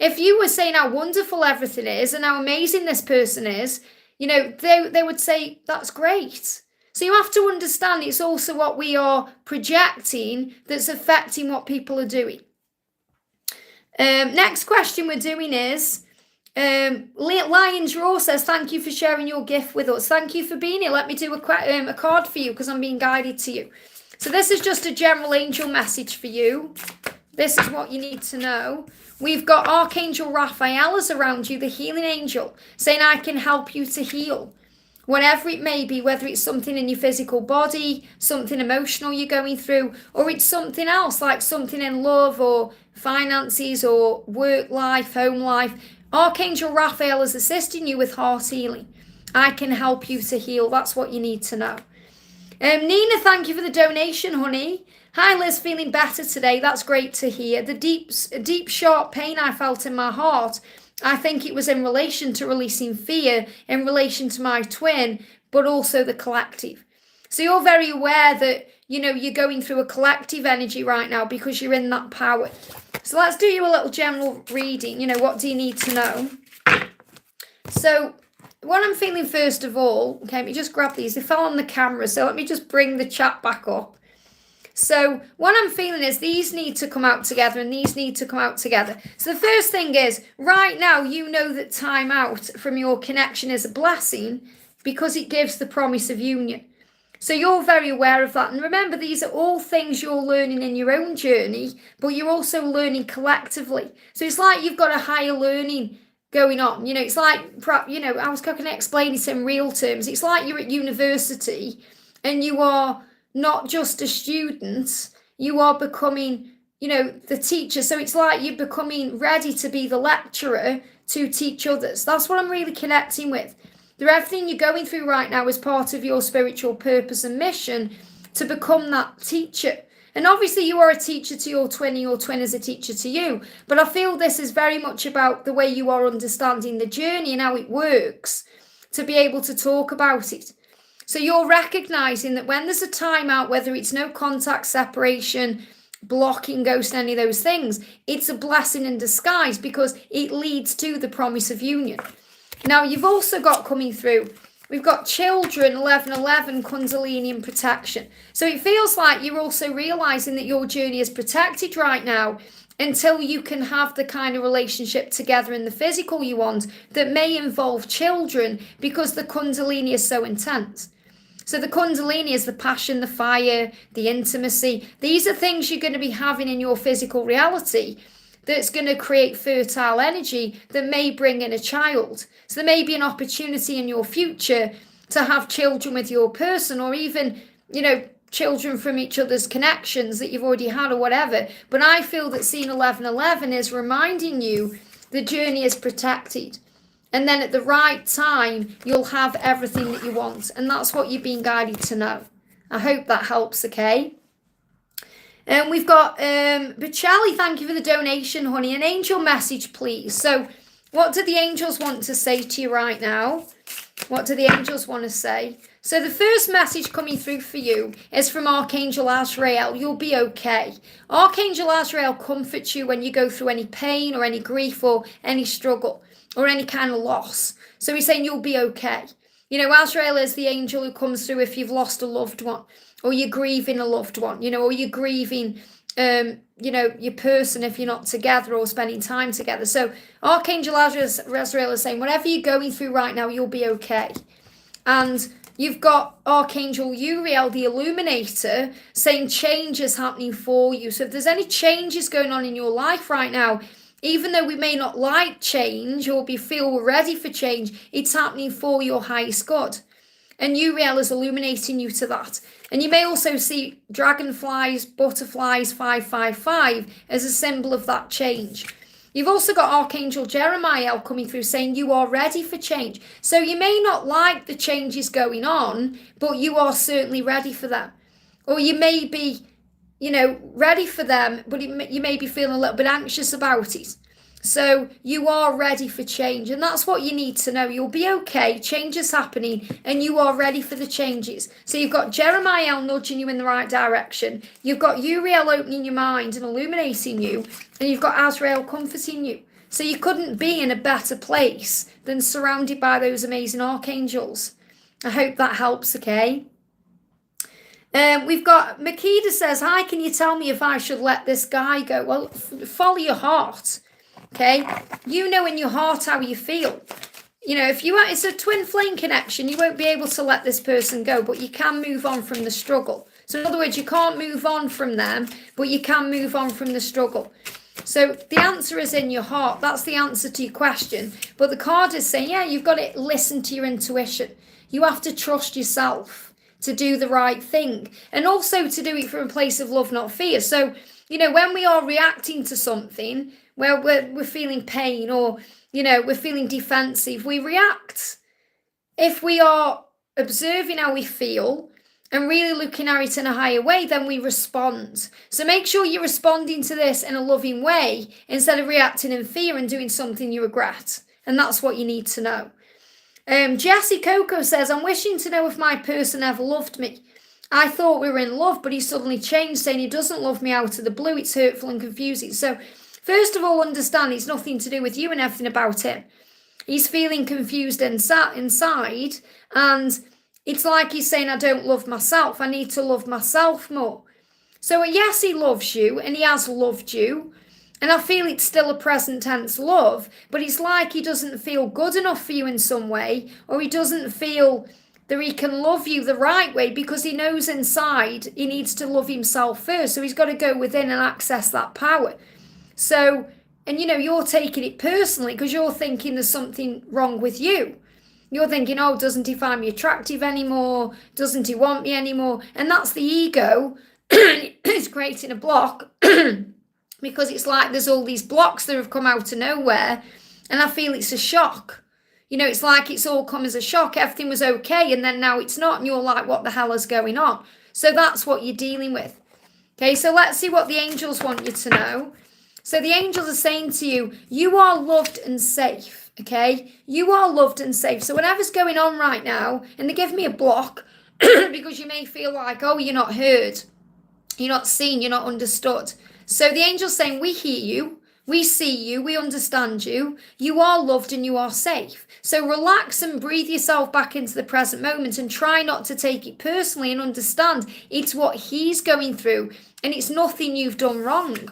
If you were saying how wonderful everything is and how amazing this person is, they would say, that's great. So you have to understand it's also what we are projecting that's affecting what people are doing. Next question we're doing is, Lion's Raw says, thank you for sharing your gift with us. Thank you for being here. Let me do a card for you because I'm being guided to you. So this is just a general angel message for you. This is what you need to know. We've got Archangel Raphael is around you, the healing angel, saying, I can help you to heal. Whatever it may be, whether it's something in your physical body, something emotional you're going through, or it's something else like something in love or finances or work life, home life. Archangel Raphael is assisting you with heart healing. I can help you to heal. That's what you need to know. Nina, thank you for the donation, honey. Hi, Liz, feeling better today. That's great to hear. The deep, sharp pain I felt in my heart, I think it was in relation to releasing fear, in relation to my twin, but also the collective. So you're very aware that, you're going through a collective energy right now because you're in that power. So let's do you a little general reading. What do you need to know? So what I'm feeling first of all, okay, let me just grab these. They fell on the camera, so let me just bring the chat back up. So what I'm feeling is these need to come out together and these need to come out together. So the first thing is, right now, that time out from your connection is a blessing because it gives the promise of union. So you're very aware of that. And remember, these are all things you're learning in your own journey, but you're also learning collectively. So it's like you've got a higher learning going on. It's like, I was going to explain it in real terms. It's like you're at university and you are not just a student, you are becoming, the teacher. So it's like you're becoming ready to be the lecturer to teach others. That's what I'm really connecting with. Everything you're going through right now is part of your spiritual purpose and mission to become that teacher. And obviously you are a teacher to your twin is a teacher to you. But I feel this is very much about the way you are understanding the journey and how it works to be able to talk about it. So you're recognizing that when there's a timeout, whether it's no contact, separation, blocking, ghost, any of those things, it's a blessing in disguise because it leads to the promise of union. Now, you've also got coming through, we've got children, 1111, Kundalini and protection. So it feels like you're also realizing that your journey is protected right now until you can have the kind of relationship together in the physical you want that may involve children because the Kundalini is so intense. So the Kundalini is the passion, the fire, the intimacy. These are things you're going to be having in your physical reality that's going to create fertile energy that may bring in a child. So there may be an opportunity in your future to have children with your person or even, children from each other's connections that you've already had or whatever. But I feel that seeing 1111 is reminding you the journey is protected. And then at the right time, you'll have everything that you want. And that's what you've been guided to know. I hope that helps, okay? And we've got Bichelli, thank you for the donation, honey. An angel message, please. So what do the angels want to say to you right now? What do the angels want to say? So the first message coming through for you is from Archangel Azrael. You'll be okay. Archangel Azrael comforts you when you go through any pain or any grief or any struggle or any kind of loss. So he's saying you'll be okay. You know, Azrael is the angel who comes through if you've lost a loved one, or you're grieving a loved one, you know, or you're grieving, you know, your person if you're not together or spending time together. So Archangel Azrael is saying, whatever you're going through right now, you'll be okay. And you've got Archangel Uriel, the Illuminator, saying change is happening for you. So if there's any changes going on in your life right now, even though we may not like change or feel we're ready for change, it's happening for your highest good. And Uriel is illuminating you to that. And you may also see dragonflies, butterflies, 555 as a symbol of that change. You've also got Archangel Jeremiah coming through saying you are ready for change. So you may not like the changes going on, but you are certainly ready for them. Or you may be, you know, ready for them, but you may be feeling a little bit anxious about it. So you are ready for change, and that's what you need to know. You'll be okay, change is happening, and you are ready for the changes. So you've got Jeremiah nudging you in the right direction, you've got Uriel opening your mind and illuminating you, and you've got Azrael comforting you. So you couldn't be in a better place than surrounded by those amazing archangels. I hope that helps, okay? We've got Makeda says, hi, can you tell me if I should let this guy go? Well, follow your heart. Okay, you know in your heart how you feel. You know, if it's a twin flame connection, you won't be able to let this person go, but you can move on from the struggle. So in other words, you can't move on from them, but you can move on from the struggle. So the answer is in your heart. That's the answer to your question. But the card is saying, yeah, you've got to listen to your intuition. You have to trust yourself to do the right thing, and also to do it from a place of love, not fear. So, you know, when we are reacting to something, where we're feeling pain, or, you know, we're feeling defensive, we react. If we are observing how we feel and really looking at it in a higher way, then we respond. So make sure you're responding to this in a loving way instead of reacting in fear and doing something you regret. And that's what you need to know. Jessie Coco says, I'm wishing to know if my person ever loved me. I thought we were in love, but he suddenly changed, saying he doesn't love me out of the blue. It's hurtful and confusing. So first of all, understand it's nothing to do with you and everything about him. He's feeling confused inside, and it's like he's saying, I don't love myself. I need to love myself more. So yes, he loves you, and he has loved you, and I feel it's still a present tense love, but it's like he doesn't feel good enough for you in some way, or he doesn't feel that he can love you the right way, because he knows inside he needs to love himself first. So he's got to go within and access that power. So, and you know, you're taking it personally because you're thinking there's something wrong with you. You're thinking, oh, doesn't he find me attractive anymore? Doesn't he want me anymore? And that's the ego. It's creating a block because it's like there's all these blocks that have come out of nowhere, and I feel it's a shock. You know, it's like it's all come as a shock. Everything was okay, and then now it's not, and you're like, what the hell is going on? So that's what you're dealing with. Okay, so let's see what the angels want you to know. So the angels are saying to you, you are loved and safe, okay? You are loved and safe. So whatever's going on right now, and they give me a block because you may feel like, oh, you're not heard, you're not seen, you're not understood. So the angel's saying, we hear you, we see you, we understand you, you are loved and you are safe. So relax and breathe yourself back into the present moment and try not to take it personally, and understand it's what he's going through and it's nothing you've done wrong.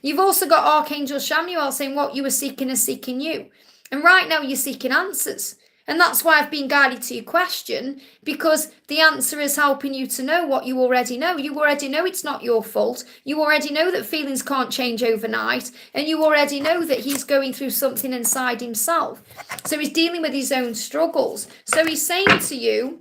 You've also got Archangel Chamuel saying what you were seeking is seeking you. And right now you're seeking answers. And that's why I've been guided to your question, because the answer is helping you to know what you already know. You already know it's not your fault. You already know that feelings can't change overnight. And you already know that he's going through something inside himself. So he's dealing with his own struggles. So he's saying to you,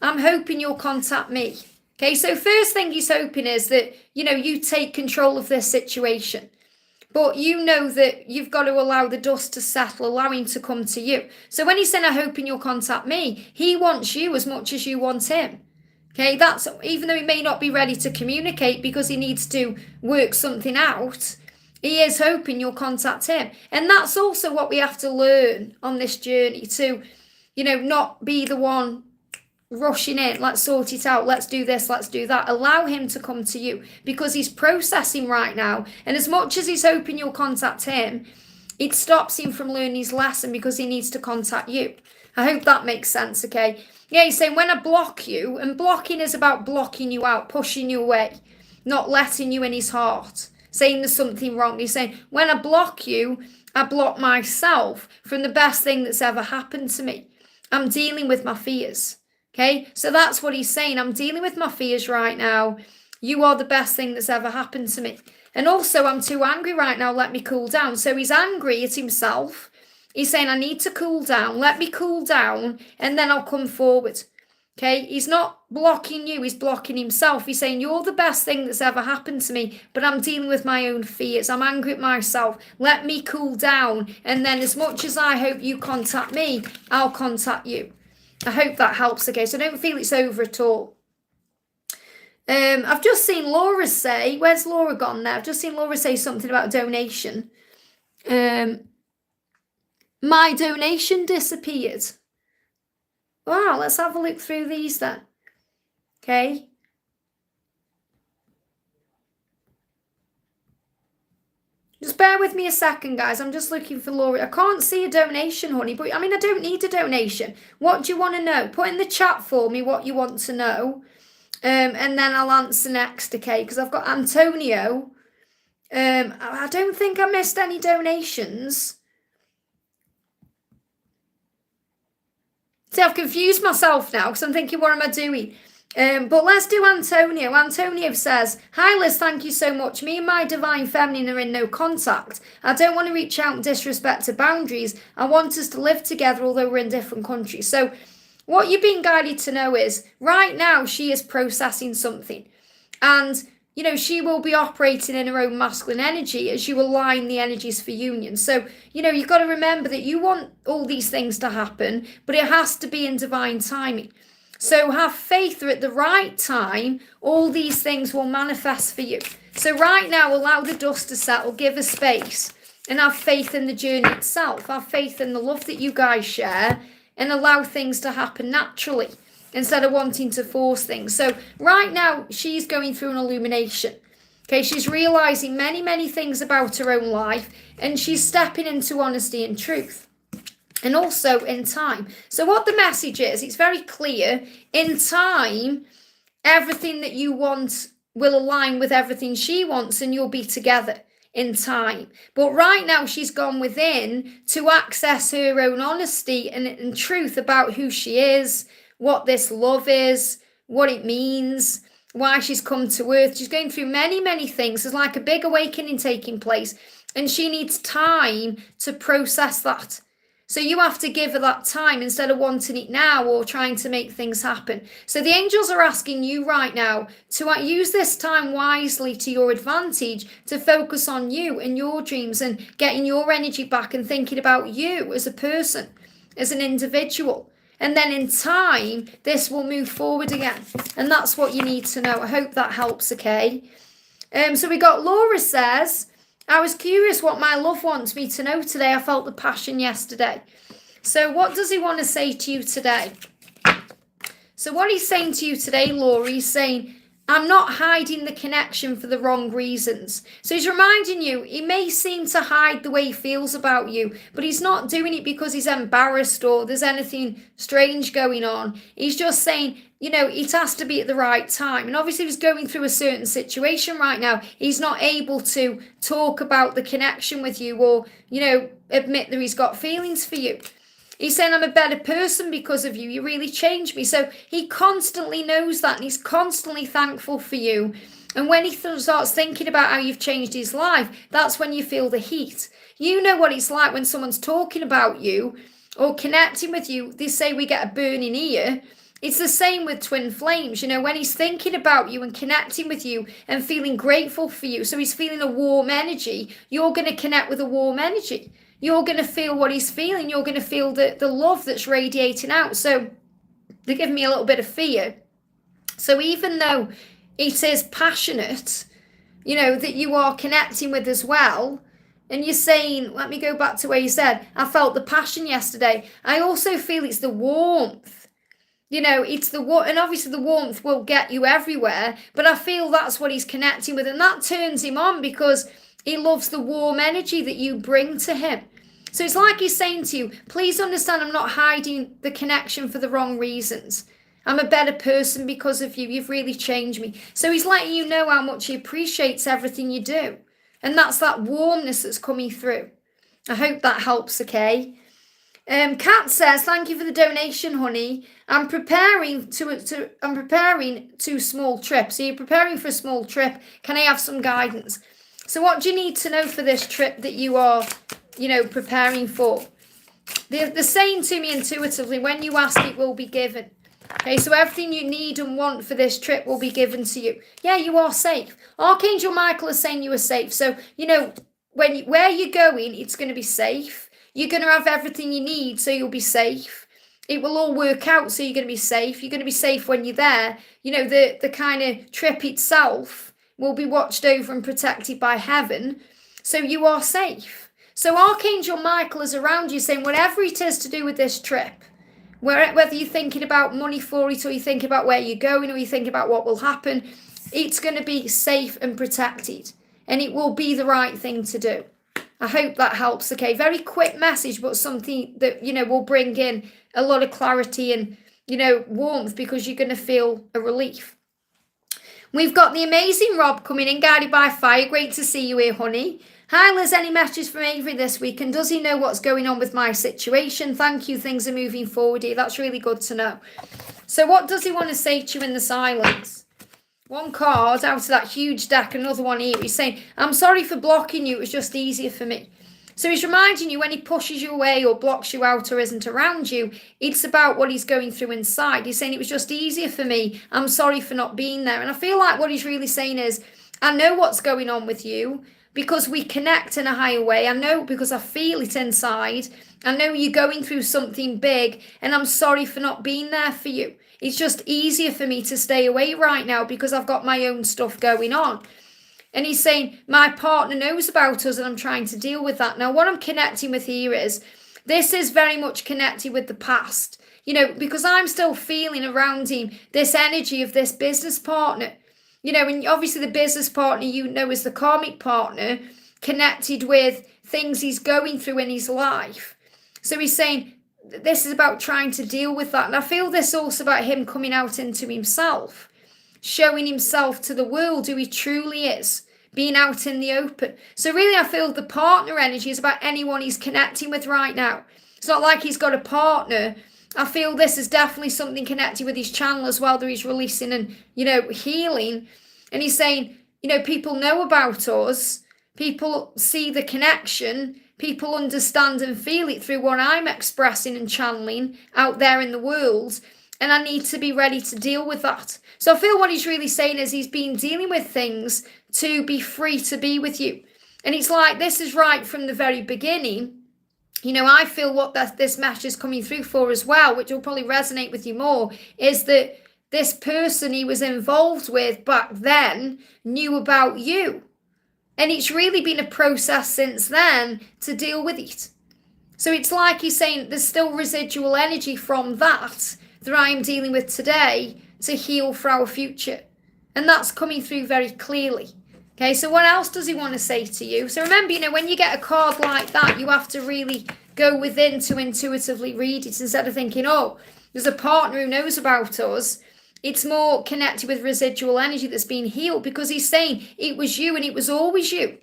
I'm hoping you'll contact me. Okay, so first thing he's hoping is that, you know, you take control of this situation. But you know that you've got to allow the dust to settle, allow him to come to you. So when he's saying, I'm hoping you'll contact me, he wants you as much as you want him. Okay, that's even though he may not be ready to communicate because he needs to work something out, he is hoping you'll contact him. And that's also what we have to learn on this journey to, not be the one rushing in. Let's sort it out. Let's do this. Let's do that. Allow him to come to you because he's processing right now. And as much as he's hoping you'll contact him, it stops him from learning his lesson because he needs to contact you. I hope that makes sense, okay? Yeah, he's saying when I block you, and blocking is about blocking you out, pushing you away, not letting you in his heart, saying there's something wrong. He's saying when I block you, I block myself from the best thing that's ever happened to me. I'm dealing with my fears, okay? So that's what he's saying. I'm dealing with my fears right now. You are the best thing that's ever happened to me. And also, I'm too angry right now. Let me cool down. So he's angry at himself. He's saying, I need to cool down. Let me cool down and then I'll come forward. Okay, he's not blocking you. He's blocking himself. He's saying, you're the best thing that's ever happened to me, but I'm dealing with my own fears. I'm angry at myself. Let me cool down. And then as much as I hope you contact me, I'll contact you. I hope that helps. Okay, so don't feel it's over at all. I've just seen Laura say, where's Laura gone now? I've just seen Laura say something about donation. My donation disappeared. Wow, let's have a look through these then. Okay. Just bear with me a second, guys. I'm just looking for Laura. I can't see a donation, honey, but I don't need a donation. What do you want to know? Put in the chat for me what you want to know. And then I'll answer next, okay? Because I've got Antonio. I don't think I missed any donations. See, I've confused myself now because I'm thinking, what am I doing? But let's do Antonio. Antonio says, hi Liz, thank you so much. Me and my divine feminine are in no contact. I don't want to reach out and disrespect her boundaries. I want us to live together, although we're in different countries. So what you're being guided to know is, right now she is processing something. And she will be operating in her own masculine energy as you align the energies for union. So, you've got to remember that you want all these things to happen, but it has to be in divine timing. So have faith that at the right time, all these things will manifest for you. So right now, allow the dust to settle, give a space, and have faith in the journey itself. Have faith in the love that you guys share, and allow things to happen naturally, instead of wanting to force things. So right now, she's going through an illumination. Okay, she's realizing many, many things about her own life, and she's stepping into honesty and truth. And also in time. So what the message is, it's very clear. In time, everything that you want will align with everything she wants, and you'll be together in time. But right now, she's gone within to access her own honesty and truth about who she is, what this love is, what it means, why she's come to earth. She's going through many, many things. There's like a big awakening taking place, and she needs time to process that. So you have to give her that time instead of wanting it now or trying to make things happen. So the angels are asking you right now to use this time wisely to your advantage, to focus on you and your dreams and getting your energy back and thinking about you as a person, as an individual. And then in time, this will move forward again. And that's what you need to know. I hope that helps, okay? So we got Laura says, I was curious what my love wants me to know today. I felt the passion yesterday. So what does he want to say to you today? So what he's saying to you today, Laura, he's saying, I'm not hiding the connection for the wrong reasons. So he's reminding you, he may seem to hide the way he feels about you, but he's not doing it because he's embarrassed or there's anything strange going on. He's just saying, it has to be at the right time. And obviously he's going through a certain situation right now. He's not able to talk about the connection with you or, admit that he's got feelings for you. He's saying, I'm a better person because of you. You really changed me. So he constantly knows that, and he's constantly thankful for you. And when he starts thinking about how you've changed his life, that's when you feel the heat. You know what it's like when someone's talking about you or connecting with you. They say we get a burning ear. It's the same with twin flames. When he's thinking about you and connecting with you and feeling grateful for you, so he's feeling a warm energy, you're going to connect with a warm energy. You're going to feel what he's feeling. You're going to feel the love that's radiating out. So they're giving me a little bit of fear. So even though it is passionate, that you are connecting with as well, and you're saying, let me go back to where you said, I felt the passion yesterday. I also feel it's the warmth. It's the warmth, and obviously the warmth will get you everywhere, but I feel that's what he's connecting with, and that turns him on because he loves the warm energy that you bring to him. So it's like he's saying to you, please understand I'm not hiding the connection for the wrong reasons. I'm a better person because of you. You've really changed me. So he's letting you know how much he appreciates everything you do. And that's that warmness that's coming through. I hope that helps, okay? Kat says, thank you for the donation, honey. I'm preparing two small trips. So you're preparing for a small trip. Can I have some guidance? So what do you need to know for this trip that you are, preparing for? They're saying to me intuitively, when you ask, it will be given. Okay, so everything you need and want for this trip will be given to you. Yeah, you are safe. Archangel Michael is saying you are safe. So, where you're going, it's going to be safe. You're going to have everything you need, so you'll be safe. It will all work out, so you're going to be safe. You're going to be safe when you're there. The kind of trip itself will be watched over and protected by heaven, so you are safe. So Archangel Michael is around you saying, whatever it is to do with this trip, whether you're thinking about money for it, or you think about where you're going, or you think about what will happen, it's going to be safe and protected, and it will be the right thing to do. I hope that helps, okay? Very quick message, but something that, will bring in a lot of clarity and, warmth, because you're going to feel a relief. We've got the amazing Rob coming in, guided by fire. Great to see you here, honey. Hi, Liz, any messages from Avery this week? And does he know what's going on with my situation? Thank you, things are moving forward here. That's really good to know. So what does he want to say to you in the silence? One card out of that huge deck, another one here. He's saying, I'm sorry for blocking you. It was just easier for me. So he's reminding you when he pushes you away or blocks you out or isn't around you, it's about what he's going through inside. He's saying it was just easier for me. I'm sorry for not being there. And I feel like what he's really saying is, I know what's going on with you because we connect in a higher way. I know because I feel it inside. I know you're going through something big, and I'm sorry for not being there for you. It's just easier for me to stay away right now because I've got my own stuff going on. And he's saying, my partner knows about us and I'm trying to deal with that. Now, what I'm connecting with here is, this is very much connected with the past, because I'm still feeling around him this energy of this business partner, and obviously the business partner, is the karmic partner connected with things he's going through in his life. So he's saying, this is about trying to deal with that. And I feel this also about him coming out into himself, showing himself to the world who he truly is, being out in the open. So really, I feel the partner energy is about anyone he's connecting with right now. It's not like he's got a partner. I feel this is definitely something connected with his channel as well, that he's releasing and, healing. And he's saying, people know about us. People see the connection. People understand and feel it through what I'm expressing and channeling out there in the world. And I need to be ready to deal with that. So I feel what he's really saying is he's been dealing with things to be free to be with you. And it's like, this is right from the very beginning. I feel what this message is coming through for as well, which will probably resonate with you more, is that this person he was involved with back then knew about you. And it's really been a process since then to deal with it. So it's like he's saying there's still residual energy from that I'm dealing with today to heal for our future. And that's coming through very clearly. Okay, so what else does he want to say to you? So remember, when you get a card like that, you have to really go within to intuitively read it instead of thinking, oh, there's a partner who knows about us. It's more connected with residual energy that's been healed, because he's saying it was you and it was always you.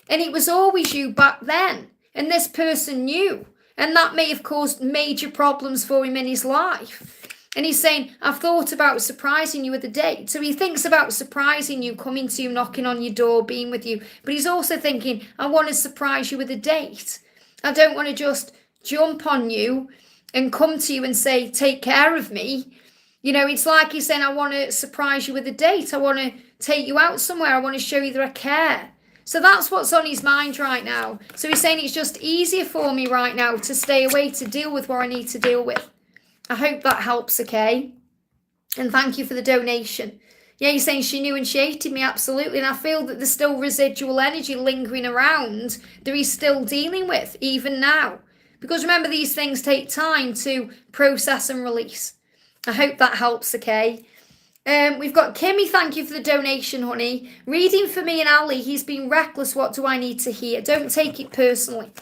And it was always you back then. And this person knew. And that may have caused major problems for him in his life. And he's saying, I've thought about surprising you with a date. So he thinks about surprising you, coming to you, knocking on your door, being with you. But he's also thinking, I want to surprise you with a date. I don't want to just jump on you and come to you and say, take care of me. It's like he's saying, I want to surprise you with a date. I want to take you out somewhere. I want to show you that I care. So that's what's on his mind right now. So he's saying it's just easier for me right now to stay away to deal with what I need to deal with. I hope that helps, okay? And thank you for the donation. Yeah, you're saying she knew and she hated me, absolutely. And I feel that there's still residual energy lingering around that he's still dealing with, even now. Because remember, these things take time to process and release. I hope that helps, okay? We've got Kimmy, thank you for the donation, honey. Reading for me and Ali, he's been reckless, what do I need to hear? Don't take it personally.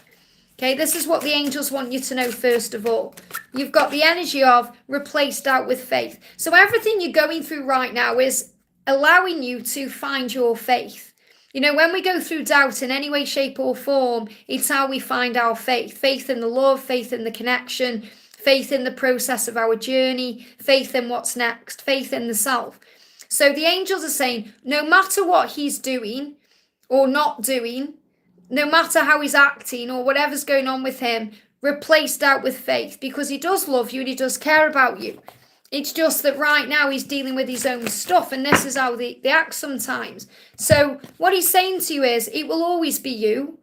Okay, this is what the angels want you to know first of all. You've got the energy of replaced doubt with faith. So everything you're going through right now is allowing you to find your faith. You know, when we go through doubt in any way, shape or form, it's how we find our faith. Faith in the love, faith in the connection, faith in the process of our journey, faith in what's next, faith in the self. So the angels are saying, no matter what he's doing or not doing, no matter how he's acting or whatever's going on with him, replace doubt with faith, because he does love you and he does care about you. It's just that right now he's dealing with his own stuff, and this is how they act sometimes. So what he's saying to you is, it will always be you.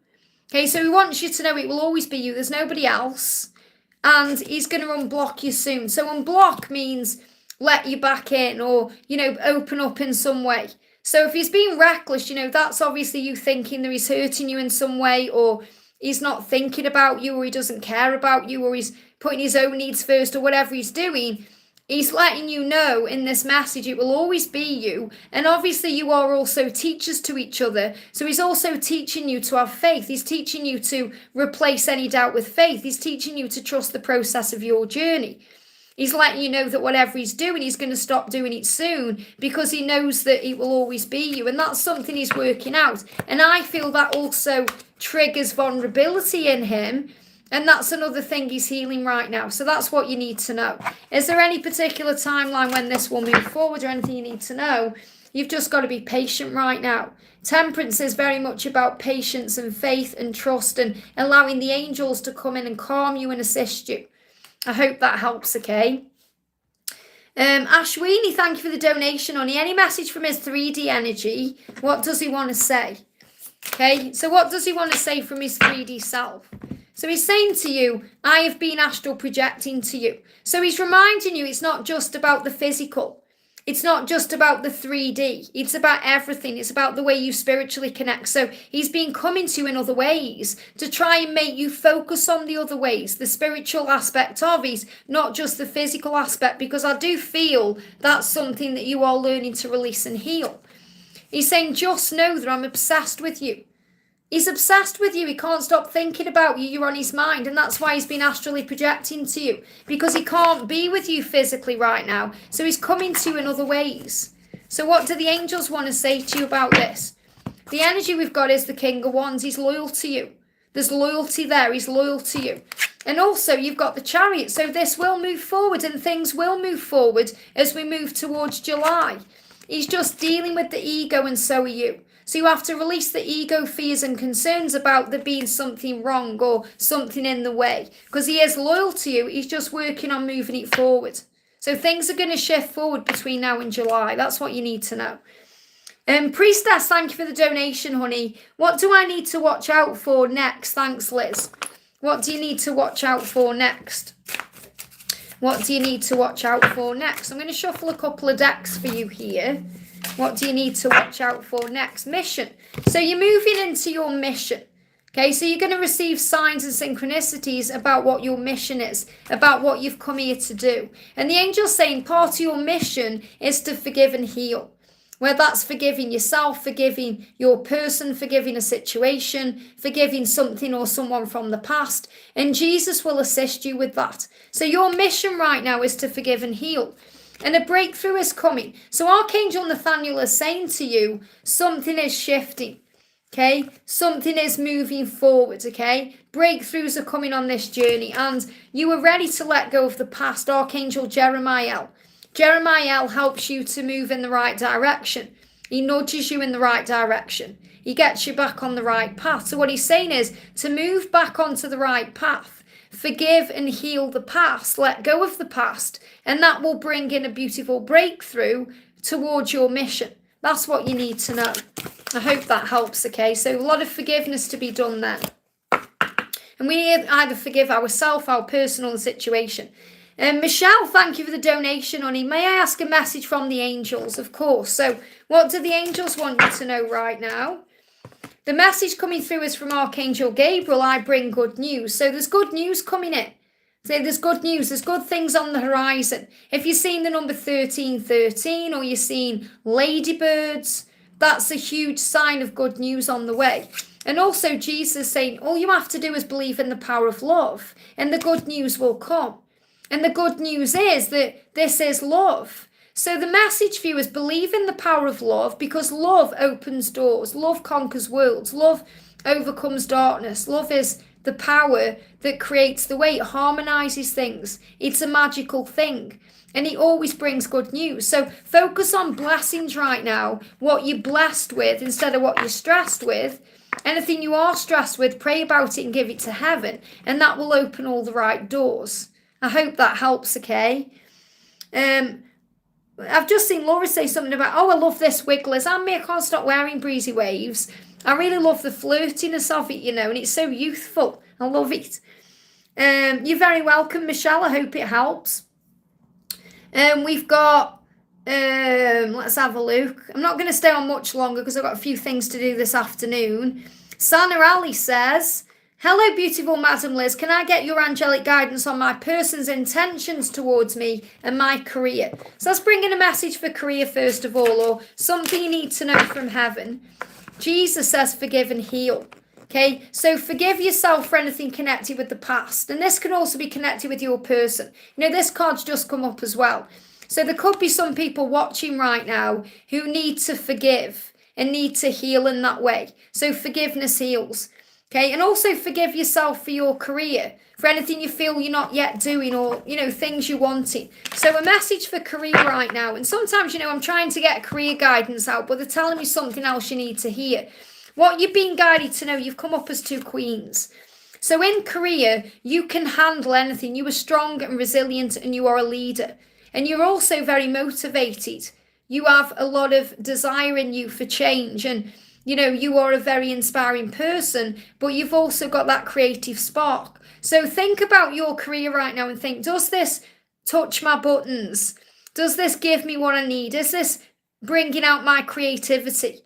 Okay, so he wants you to know it will always be you. There's nobody else. And he's going to unblock you soon. So unblock means let you back in, or, you know, open up in some way. So if he's being reckless, you know, that's obviously you thinking that he's hurting you in some way, or he's not thinking about you, or he doesn't care about you, or he's putting his own needs first, or whatever he's doing. He's letting you know in this message it will always be you. And obviously you are also teachers to each other. So he's also teaching you to have faith. He's teaching you to replace any doubt with faith. He's teaching you to trust the process of your journey. He's letting you know that whatever he's doing, he's going to stop doing it soon, because he knows that it will always be you. And that's something he's working out. And I feel that also triggers vulnerability in him. And that's another thing he's healing right now. So that's what you need to know. Is there any particular timeline when this will move forward, or anything you need to know? You've just got to be patient right now. Temperance is very much about patience and faith and trust, and allowing the angels to come in and calm you and assist you. I hope that helps, okay? Ashwini, thank you for the donation, honey. Any message from his 3D energy? What does he want to say? Okay, so what does he want to say from his 3D self? So he's saying to you, I have been astral projecting to you. So he's reminding you it's not just about the physical. It's not just about the 3D. It's about everything. It's about the way you spiritually connect. So he's been coming to you in other ways to try and make you focus on the other ways, the spiritual aspect of it, not just the physical aspect, because I do feel that's something that you are learning to release and heal. He's saying, just know that I'm obsessed with you. He's obsessed with you. He can't stop thinking about you. You're on his mind. And that's why he's been astrally projecting to you. Because he can't be with you physically right now. So he's coming to you in other ways. So what do the angels want to say to you about this? The energy we've got is the King of Wands. He's loyal to you. There's loyalty there. He's loyal to you. And also you've got the Chariot. So this will move forward, and things will move forward as we move towards July. He's just dealing with the ego, and so are you. So you have to release the ego fears and concerns about there being something wrong or something in the way. Because he is loyal to you. He's just working on moving it forward. So things are going to shift forward between now and July. That's what you need to know. Priestess, thank you for the donation, honey. What do I need to watch out for next? Thanks, Liz. What do you need to watch out for next? What do you need to watch out for next? I'm going to shuffle a couple of decks for you here. What do you need to watch out for next? Mission. So you're moving into your mission. Okay, so you're going to receive signs and synchronicities about what your mission is, about what you've come here to do. And the angel's saying part of your mission is to forgive and heal. Whether that's forgiving yourself, forgiving your person, forgiving a situation, forgiving something or someone from the past. And Jesus will assist you with that. So your mission right now is to forgive and heal. And a breakthrough is coming. So Archangel Nathaniel is saying to you, something is shifting. Okay, something is moving forward, okay? Breakthroughs are coming on this journey, and you are ready to let go of the past. Archangel Jeremiah. Jeremiah helps you to move in the right direction. He nudges you in the right direction. He gets you back on the right path. So what he's saying is to move back onto the right path. Forgive and heal the past. Let go of the past. And that will bring in a beautiful breakthrough towards your mission. That's what you need to know. I hope that helps, okay? So a lot of forgiveness to be done then. And we either forgive ourselves, our personal situation. Michelle, thank you for the donation, honey. May I ask a message from the angels? Of course. So what do the angels want you to know right now? The message coming through is from Archangel Gabriel. I bring good news. So there's good news coming in. So there's good news. There's good things on the horizon. If you're seeing the number 1313 or you're seeing ladybirds, that's a huge sign of good news on the way. And also Jesus saying, all you have to do is believe in the power of love and the good news will come. And the good news is that this is love. So the message for you is believe in the power of love, because love opens doors. Love conquers worlds. Love overcomes darkness. Love is the power that creates the way. It harmonizes things. It's a magical thing. And it always brings good news. So focus on blessings right now, what you're blessed with instead of what you're stressed with. Anything you are stressed with, pray about it and give it to heaven. And that will open all the right doors. I hope that helps, okay? I've just seen Laura say something about, I love this Wigglers. I can't stop wearing Breezy Waves. I really love the flirtiness of it, and it's so youthful. I love it. You're very welcome, Michelle. I hope it helps. We've got, let's have a look. I'm not going to stay on much longer because I've got a few things to do this afternoon. Sana Ali says, hello, beautiful Madam Liz. Can I get your angelic guidance on my person's intentions towards me and my career? So let's bring in a message for career first of all, or something you need to know from heaven. Jesus says forgive and heal. Okay, so forgive yourself for anything connected with the past. And this can also be connected with your person. This card's just come up as well. So there could be some people watching right now who need to forgive and need to heal in that way. So forgiveness heals. Okay, and also forgive yourself for your career, for anything you feel you're not yet doing, or, things you're wanting. So a message for career right now. And sometimes, I'm trying to get career guidance out, but they're telling me something else you need to hear. What you've been guided to know, you've come up as 2 queens. So in career, you can handle anything. You are strong and resilient and you are a leader. And you're also very motivated. You have a lot of desire in you for change, and you are a very inspiring person, but you've also got that creative spark. So think about your career right now and think, does this touch my buttons? Does this give me what I need? Is this bringing out my creativity?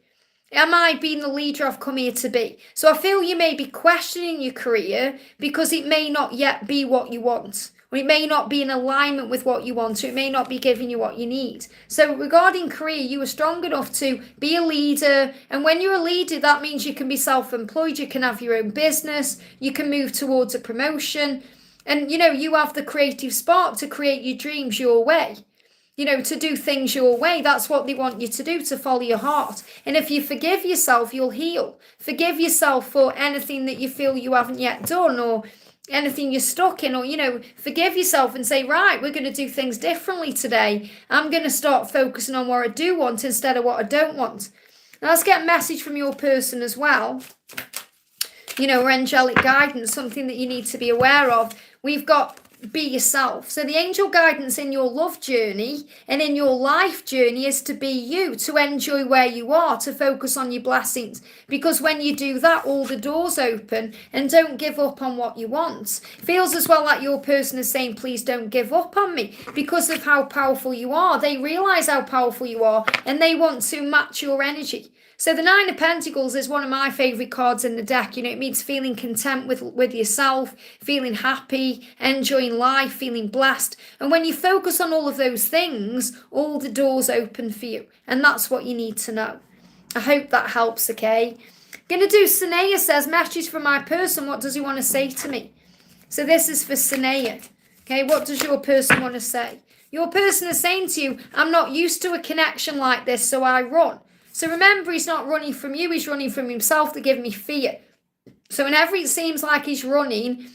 Am I being the leader I've come here to be? So I feel you may be questioning your career because it may not yet be what you want. Or it may not be in alignment with what you want, or it may not be giving you what you need. So regarding career, you are strong enough to be a leader. And when you're a leader, that means you can be self-employed, you can have your own business, you can move towards a promotion. And, you have the creative spark to create your dreams your way. To do things your way. That's what they want you to do, to follow your heart. And if you forgive yourself, you'll heal. Forgive yourself for anything that you feel you haven't yet done, or anything you're stuck in, or, forgive yourself and say, right, we're going to do things differently today. I'm going to start focusing on what I do want instead of what I don't want. Now let's get a message from your person as well. Or angelic guidance, something that you need to be aware of. We've got be yourself. So the angel guidance in your love journey and in your life journey is to be you, to enjoy where you are, to focus on your blessings. Because when you do that, all the doors open, and don't give up on what you want. Feels as well like your person is saying, please don't give up on me, because of how powerful you are. They realize how powerful you are and they want to match your energy. So the 9 of Pentacles is one of my favourite cards in the deck. It means feeling content with yourself, feeling happy, enjoying life, feeling blessed. And when you focus on all of those things, all the doors open for you. And that's what you need to know. I hope that helps, okay? Going to do, Sanaya says, message from my person. What does he want to say to me? So this is for Sanaya. Okay, what does your person want to say? Your person is saying to you, I'm not used to a connection like this, so I run. So remember, he's not running from you, he's running from himself to give me fear. So whenever it seems like he's running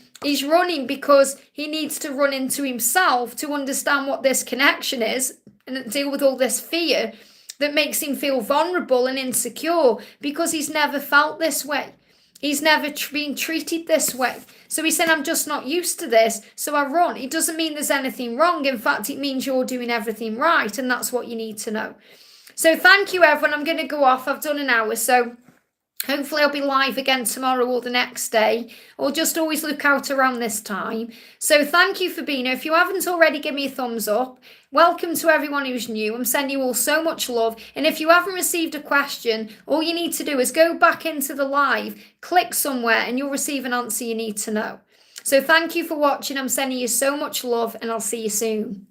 because he needs to run into himself to understand what this connection is and deal with all this fear that makes him feel vulnerable and insecure, because he's never felt this way. He's never been treated this way. So he said, I'm just not used to this, so I run. It doesn't mean there's anything wrong. In fact, it means you're doing everything right, and that's what you need to know. So thank you, everyone. I'm going to go off. I've done an hour. So Hopefully I'll be live again tomorrow or the next day, or just always look out around this time. So thank you for being here. If you haven't already, give me a thumbs up. Welcome to everyone who's new. I'm sending you all so much love. And if you haven't received a question, all you need to do is go back into the live, click somewhere, and you'll receive an answer you need to know. So thank you for watching. I'm sending you so much love, and I'll see you soon.